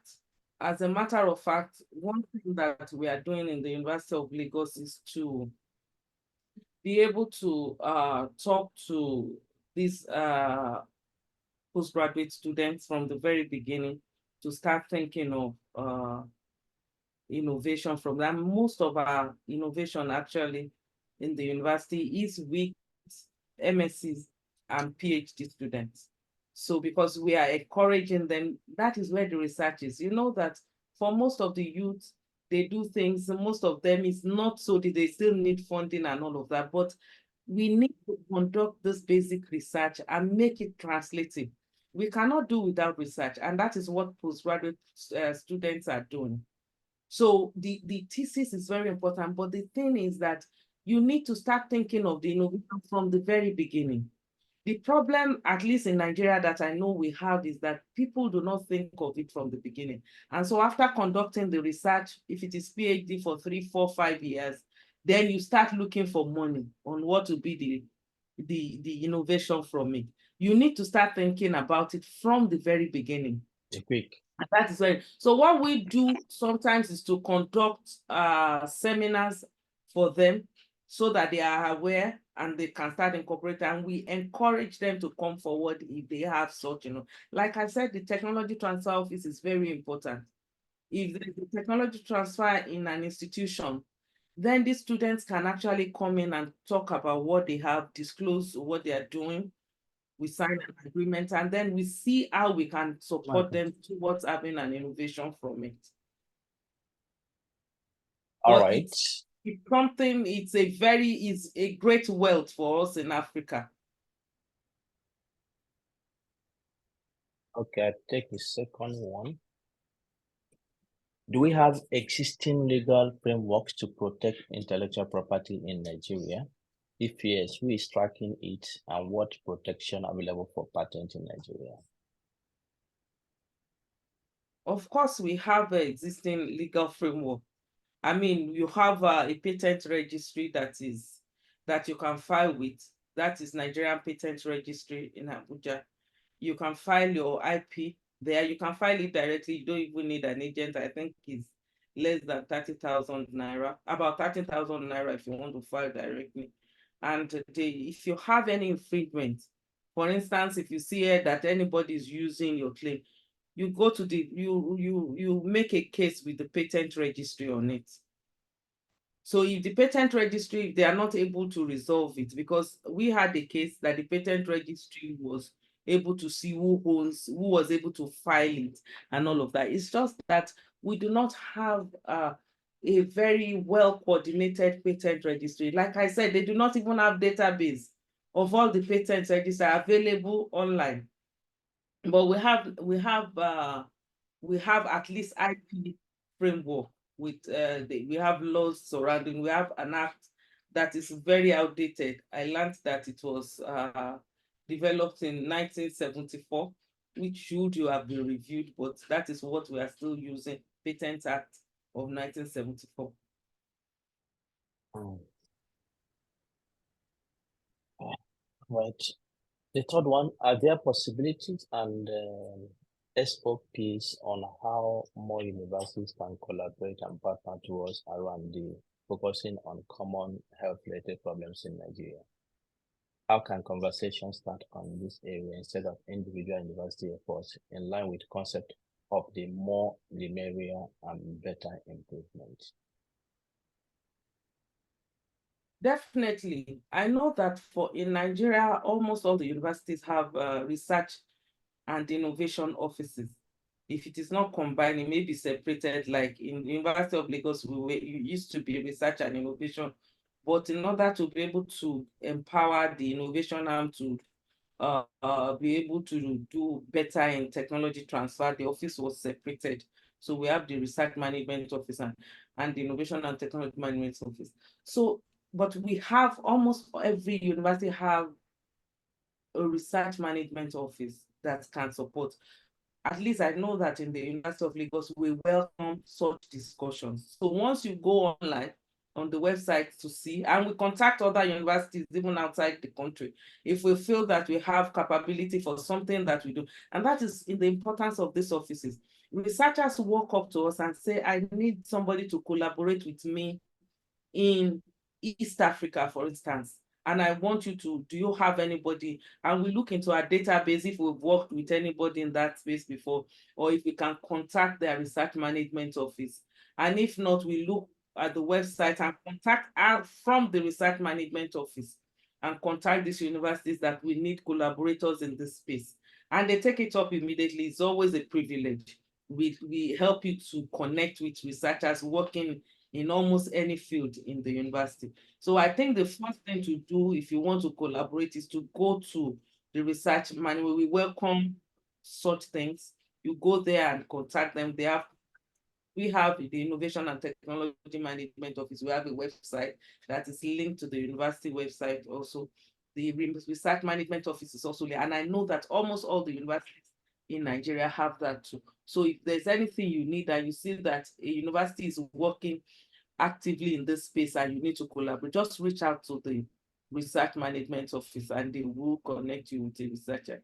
As a matter of fact, one thing that we are doing in the University of Lagos is to be able to talk to these postgraduate students from the very beginning to start thinking of innovation from them. Most of our innovation actually in the university is with MSCs and PhD students. So because we are encouraging them, that is where the research is. You know that for most of the youth, they do things, most of them is not so that they still need funding and all of that, but we need to conduct this basic research and make it translative. We cannot do without research, and that is what postgraduate students are doing. So the thesis is very important, but the thing is that you need to start thinking of the innovation from the very beginning. The problem, at least in Nigeria, that I know we have is that people do not think of it from the beginning. And so after conducting the research, if it is PhD for 3, 4, 5 years, then you start looking for money on what will be the innovation from it. You need to start thinking about it from the very beginning. Quick. And that is very, so what we do sometimes is to conduct seminars for them so that they are aware and they can start incorporating, and we encourage them to come forward if they have such, like I said, the technology transfer office is very important. If there's a technology transfer in an institution, then these students can actually come in and talk about what they have, disclose what they are doing. We sign an agreement, and then we see how we can support them towards having an innovation from it. All right. It's something, it's a great wealth for us in Africa. Okay, I'll take the second one. Do we have existing legal frameworks to protect intellectual property in Nigeria? If yes, who is tracking it and what protection available for patents in Nigeria? Of course, we have an existing legal framework. I mean, you have a patent registry that you can file with. That is Nigerian Patent Registry in Abuja. You can file your IP there. You can file it directly. You don't even need an agent. I think less than 30,000 naira, about 30,000 naira if you want to file directly. And if you have any infringement, for instance, if you see here that anybody is using your claim, you go to you make a case with the patent registry on it. So if the patent registry, if they are not able to resolve it, because we had a case that the patent registry was able to see who was able to file it and all of that. It's just that we do not have a very well coordinated patent registry. Like I said, they do not even have database of all the patents registered available online. But we have at least IP framework with we have laws surrounding. We have an act that is very outdated. I learned that it was developed in 1974, which should have been reviewed, but that is what we are still using, Patent Act of 1974. Right. The third one, are there possibilities and SOPs on how more universities can collaborate and partner towards R&D, focusing on common health-related problems in Nigeria? How can conversations start on this area instead of individual university efforts, in line with concept of the more the merrier and better improvement? Definitely. I know that in Nigeria, almost all the universities have research and innovation offices. If it is not combined, it may be separated. Like in the University of Lagos, we used to be research and innovation. But in order to be able to empower the innovation arm to be able to do better in technology transfer, the office was separated. So we have the research management office and the innovation and technology management office. So, but we have almost every university have a research management office that can support. At least I know that in the University of Lagos, we welcome such discussions. So once you go online on the website to see, and we contact other universities even outside the country, if we feel that we have capability for something that we do, and that is in the importance of these offices. Researchers walk up to us and say, I need somebody to collaborate with me in East Africa, for instance, and I want you to, do you have anybody? And we look into our database if we've worked with anybody in that space before, or if we can contact their research management office. And if not, we look at the website and contact out from the research management office and contact these universities that we need collaborators in this space. And they take it up immediately. It's always a privilege. We help you to connect with researchers working in almost any field in the university. So I think the first thing to do if you want to collaborate is to go to the research manual. We welcome such things. You go there and contact them. We have the Innovation and Technology Management Office. We have a website that is linked to the university website also. The Research Management Office is also there. And I know that almost all the universities in Nigeria have that too. So if there's anything you need and you see that a university is working actively in this space and you need to collaborate, just reach out to the Research Management Office and they will connect you with a researcher.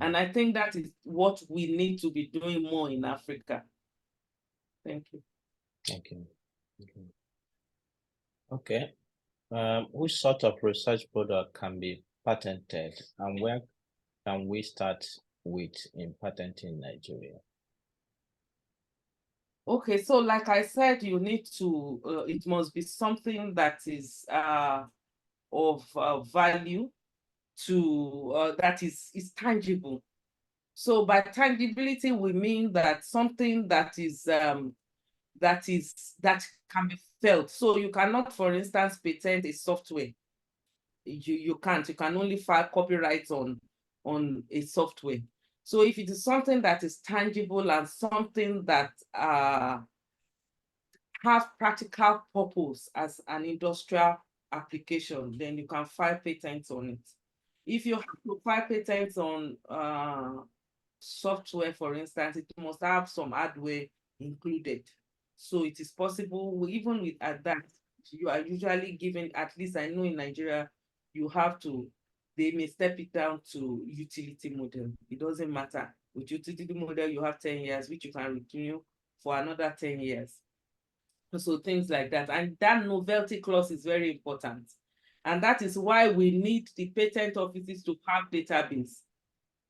And I think that is what we need to be doing more in Africa. Thank you. Thank you. Okay. Which sort of research product can be patented, and where can we start with in patenting Nigeria? Okay, so like I said, you need to, it must be something that is of value to, that is tangible. So by tangibility, we mean that something that can be felt. So you cannot, for instance, patent a software. You can't. You can only file copyrights on a software. So if it is something that is tangible and something that have practical purpose as an industrial application, then you can file patents on it. If you have to file patents on software, for instance, it must have some hardware included. So it is possible, even with that, you are usually given, at least I know in Nigeria, you have to, they may step it down to utility model. It doesn't matter. With utility model, you have 10 years, which you can renew for another 10 years. So things like that. And that novelty clause is very important. And that is why we need the patent offices to have database.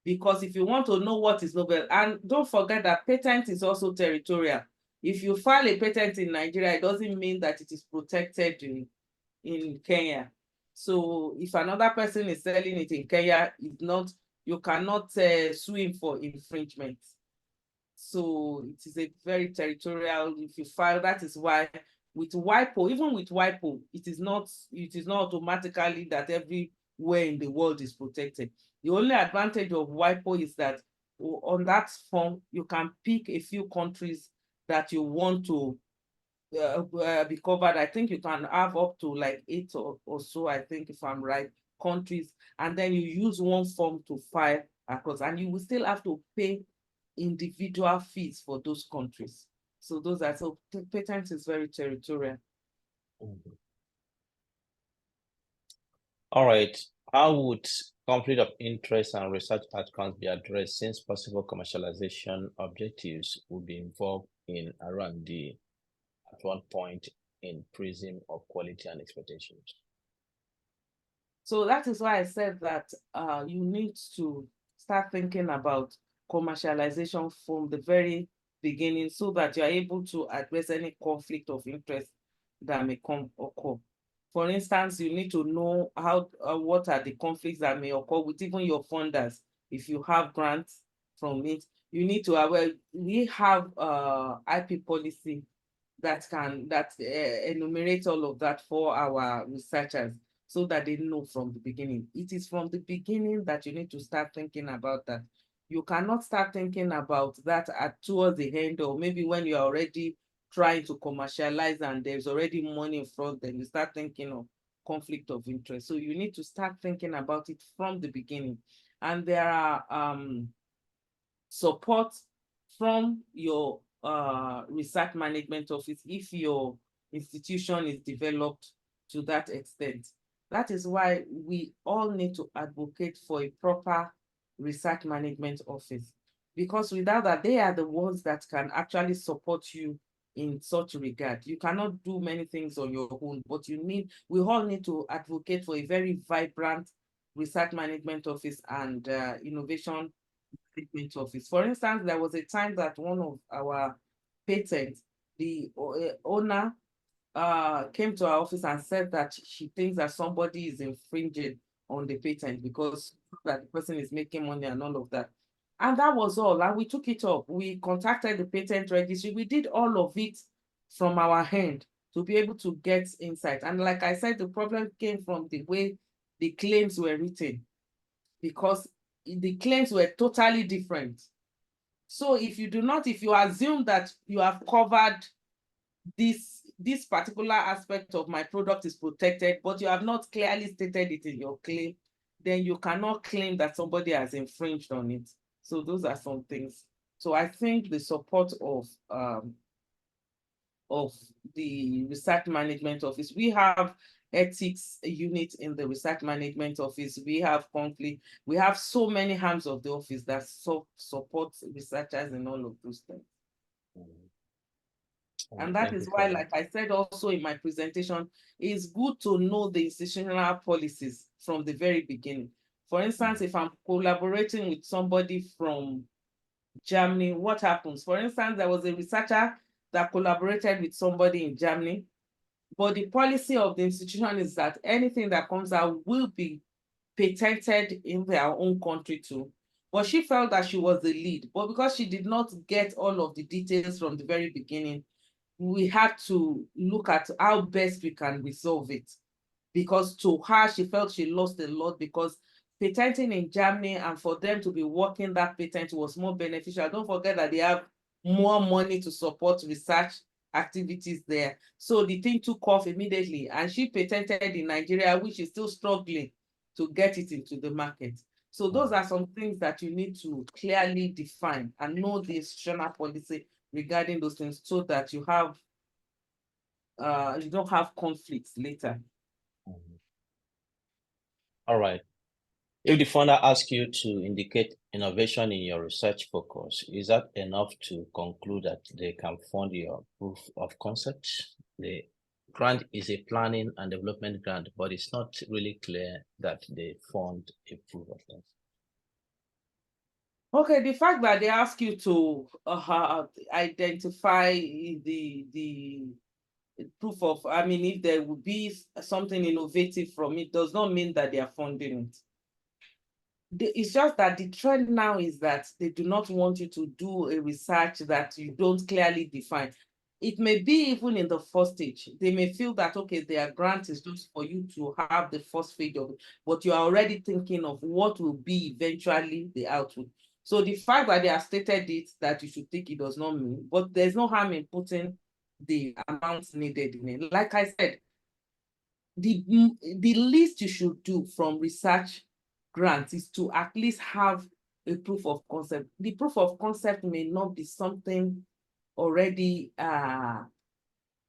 Because if you want to know what is novel, and don't forget that patent is also territorial. If you file a patent in Nigeria, it doesn't mean that it is protected in Kenya. So if another person is selling it in Kenya, it's not, you cannot sue him for infringement. So it is a very territorial, if you file, that is why with WIPO, even with WIPO, it is not automatically that everywhere in the world is protected. The only advantage of WIPO is that on that form, you can pick a few countries that you want to be covered. I think you can have up to like 8 or so, I think, if I'm right, countries, and then you use one form to file across, and you will still have to pay individual fees for those countries. So those are, so patent is very territorial. All right. How would conflict of interest and research outcomes be addressed, since possible commercialization objectives would be involved in R&D at one point in prism of quality and expectations? So that is why I said that you need to start thinking about commercialization from the very beginning, so that you are able to address any conflict of interest that may occur. For instance, you need to know how what are the conflicts that may occur with even your funders. If you have grants from it, you need to have, we have IP policy that can enumerate all of that for our researchers, so that they know from the beginning. It is from the beginning that you need to start thinking about that. You cannot start thinking about that towards the end, or maybe when you're already trying to commercialize and there's already money in front, then you start thinking of conflict of interest. So you need to start thinking about it from the beginning. And there are support from your research management office if your institution is developed to that extent. That is why we all need to advocate for a proper research management office, because without that, they are the ones that can actually support you in such regard. You cannot do many things on your own, but we all need to advocate for a very vibrant research management office and innovation management office. For instance, there was a time that one of our patents, the owner came to our office and said that she thinks that somebody is infringing on the patent because that the person is making money and all of that. And that was all. And we took it up. We contacted the patent registry. We did all of it from our hand to be able to get insight. And like I said, the problem came from the way the claims were written, because the claims were totally different. So if you assume that you have covered this particular aspect of my product is protected, but you have not clearly stated it in your claim, then you cannot claim that somebody has infringed on it. So those are some things. So I think the support of the research management office, we have ethics unit in the research management office, we have conflict, we have so many arms of the office that support researchers in all of those things. And that is why, like I said also in my presentation, it's good to know the institutional policies from the very beginning. For instance, if I'm collaborating with somebody from Germany, what happens? For instance, there was a researcher that collaborated with somebody in Germany, but the policy of the institution is that anything that comes out will be patented in their own country too. But she felt that she was the lead, but because she did not get all of the details from the very beginning, we had to look at how best we can resolve it. Because to her, she felt she lost a lot, because patenting in Germany and for them to be working that patent was more beneficial. Don't forget that they have more money to support research activities there. So the thing took off immediately, and she patented in Nigeria, which is still struggling to get it into the market. So those are some things that you need to clearly define and know the institutional policy regarding those things, so that you don't have conflicts later. All right. If the funder asks you to indicate innovation in your research focus, is that enough to conclude that they can fund your proof of concept? The grant is a planning and development grant, but it's not really clear that they fund a proof of concept. Okay, the fact that they ask you to identify the proof of, I mean, if there would be something innovative from it, does not mean that they are funding it. It's just that the trend now is that they do not want you to do a research that you don't clearly define. It may be even in the first stage. They may feel that, okay, their grant is just for you to have the first stage of it, but you are already thinking of what will be eventually the output. So the fact that they have stated it, that you should take it, does not mean, but there's no harm in putting the amounts needed in it. Like I said, the least you should do from research grants is to at least have a proof of concept. The proof of concept may not be something already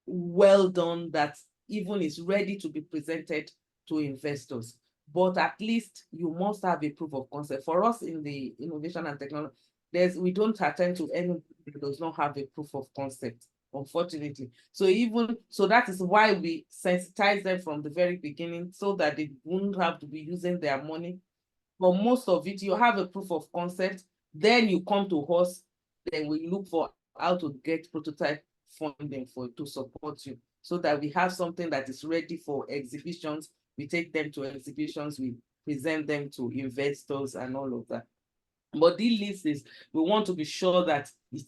well done that even is ready to be presented to investors, but at least you must have a proof of concept. For us in the innovation and technology, we don't attend to anyone that does not have a proof of concept, unfortunately. So that is why we sensitize them from the very beginning, so that they won't have to be using their money. For most of it, you have a proof of concept, then you come to us, then we look for how to get prototype funding to support you, so that we have something that is ready for exhibitions. We take them to exhibitions, we present them to investors and all of that. But the list is, we want to be sure that it's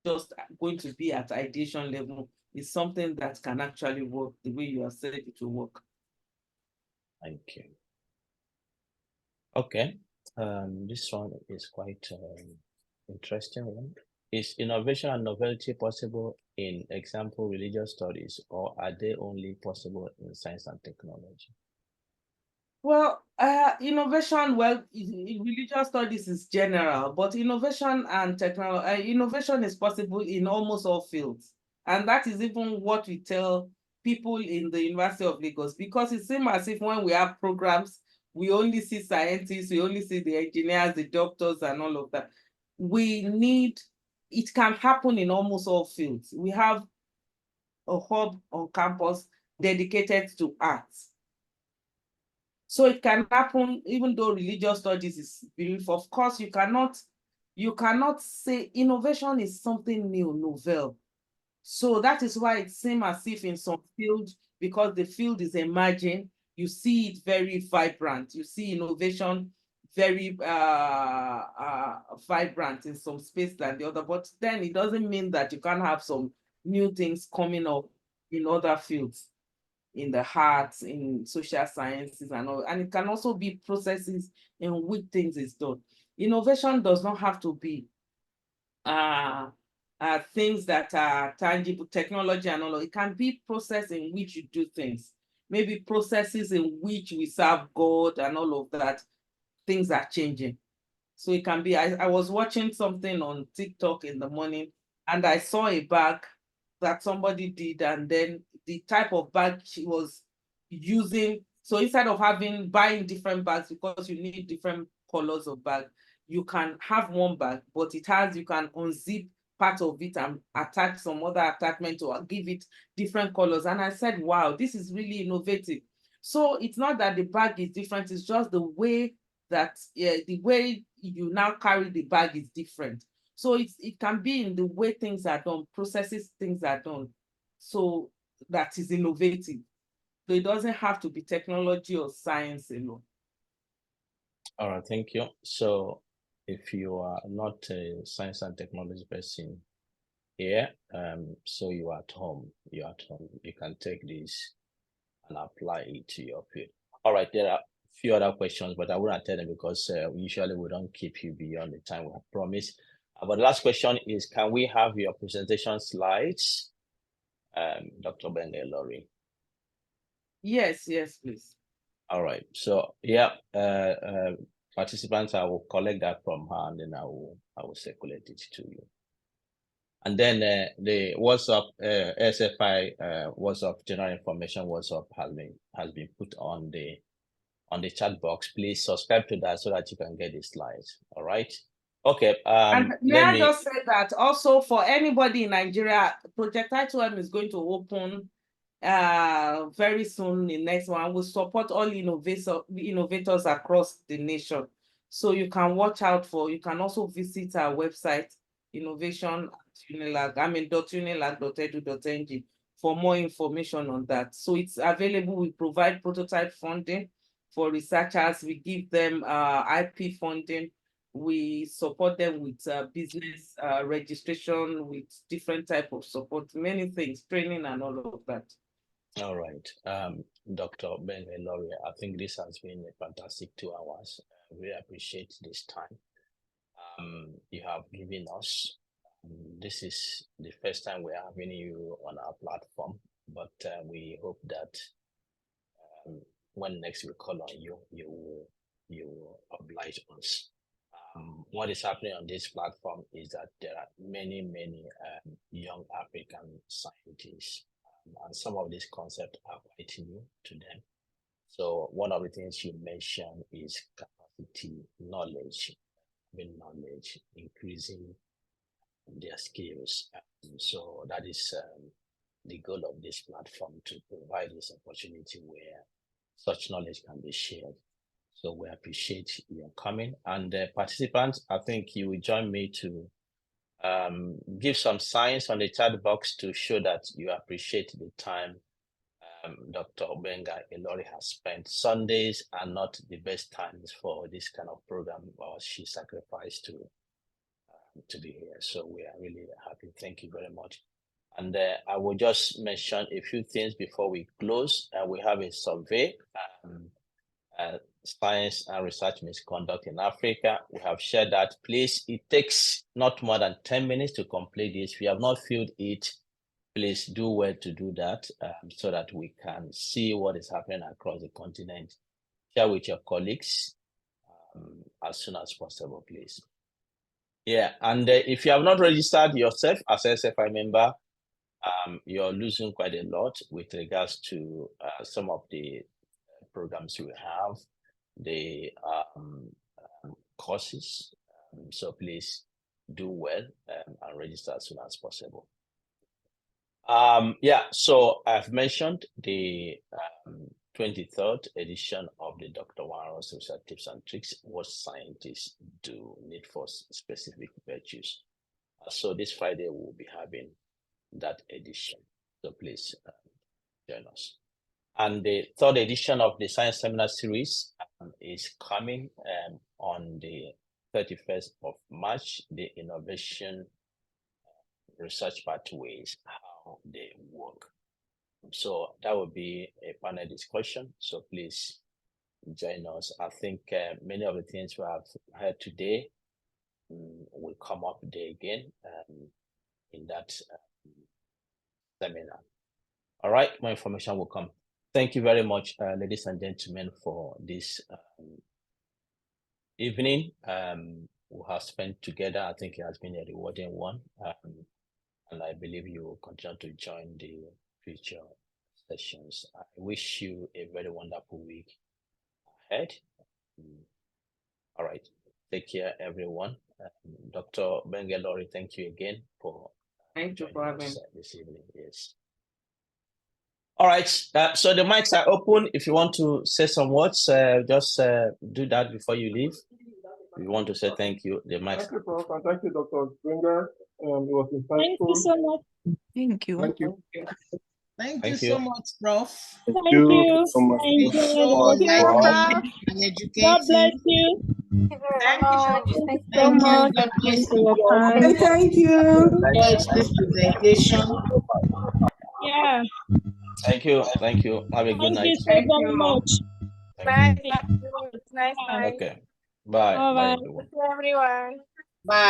just going to be at ideation level. It's something that can actually work the way you have said it will work. Thank you. Okay, this one is quite interesting one. Is innovation and novelty possible in example religious studies, or are they only possible in science and technology? Well, innovation, religious studies is general, but innovation and technology, innovation is possible in almost all fields. And that is even what we tell people in the University of Lagos, because it seems as if when we have programs, we only see scientists, we only see the engineers, the doctors, and all of that. It can happen in almost all fields. We have a hub on campus dedicated to arts. So it can happen even though religious studies is belief. Of course, you cannot say innovation is something new, novel. So that is why it seems as if in some field, because the field is emerging, you see it very vibrant. You see innovation very vibrant in some space than the other. But then it doesn't mean that you can't have some new things coming up in other fields, in the arts, in social sciences and all. And it can also be processes in which things is done. Innovation does not have to be things that are tangible, technology and all. It can be process in which you do things. Maybe processes in which we serve God and all of that. Things are changing. So it can be, I was watching something on TikTok in the morning, and I saw a bag that somebody did, and then the type of bag she was using. So instead of buying different bags, because you need different colors of bag, you can have one bag, but you can unzip part of it and attach some other attachment or give it different colors. And I said, wow, this is really innovative. So it's not that the bag is different, it's just the way that the way you now carry the bag is different. So it can be in the way things are done, processes things are done. So that is innovative. So it doesn't have to be technology or science alone. All right, thank you. So if you are not a science and technology person here, so you're at home, you can take this and apply it to your field. All right, there are a few other questions, but I won't tell them because usually we don't keep you beyond the time we have promised. But the last question is, can we have your presentation slides, Dr. Benga-Lori? Yes, please. All right, so yeah, participants, I will collect that from her and then I will circulate it to you. And then the WhatsApp ASFI WhatsApp general information WhatsApp has been put on the on the chat box. Please subscribe to that so that you can get the slides. All right. Okay. And may I just say that also for anybody in Nigeria, Project I2M is going to open very soon. The next one will support all innovators across the nation. So you can watch out for. You can also visit our website, innovation.unilag.edu.ng for more information on that. So it's available. We provide prototype funding for researchers. We give them IP funding. We support them with business registration, with different type of support, many things, training and all of that. All right. Dr. Ben-Elori, I think this has been a fantastic 2 hours. We appreciate this time you have given us. This is the first time we are having you on our platform, but we hope that when next we call on you, you will oblige us. What is happening on this platform is that there are many young African scientists, and some of these concepts are quite new to them. So one of the things you mentioned is capacity, knowledge, increasing their skills. So that is the goal of this platform, to provide this opportunity where such knowledge can be shared. So we appreciate your coming. And participants, I think you will join me to give some signs on the chat box to show that you appreciate the time Dr. Ben-Elori has spent. Sundays are not the best times for this kind of program, or she sacrificed to be here. So we are really happy. Thank you very much. And I will just mention a few things before we close. We have a survey, science and research misconduct in Africa. We have shared that. Please, it takes not more than 10 minutes to complete this. If you have not filled it, please do well to do that so that we can see what is happening across the continent. Share with your colleagues as soon as possible, please. Yeah, and if you have not registered yourself as an ASFI member, you're losing quite a lot with regards to some of the programs we have, the courses. So please do well and register as soon as possible. Yeah, so I've mentioned the 23rd edition of the Dr. Warren's Research Tips and Tricks, what scientists do need for specific virtues. So this Friday we'll be having that edition. So please join us. And the 3rd edition of the Science Seminar Series is coming on the 31st of March, the Innovation Research Pathways, how they work. So that will be a panel discussion. So please join us. I think many of the things we have heard today will come up there again in that seminar. All right, more information will come. Thank you very much, ladies and gentlemen, for this evening we have spent together. I think it has been a rewarding one, and I believe you will continue to join the future sessions. I wish you a very wonderful week ahead. All right, take care, everyone. Dr. Ben-Elori, thank you again for having us this evening. Yes. All right, so the mics are open. If you want to say some words, just do that before you leave. If you want to say thank you, the mics. Thank you, Prof. And thank you, Dr. Springer. It was insightful. Thank you so much. Thank you. Thank you. Thank you so much, Prof. Thank you so much. Thank you. So enlightening and educating. God bless you. Thank you. Thank you so much. God bless For your you. time. Thank you. Enjoyed this presentation. Yeah. Thank you. Thank you. Have a good Thank night. you so very much. Thank you. Bye. Nice night. Okay. Bye. Bye-bye. Bye, everyone. Everyone.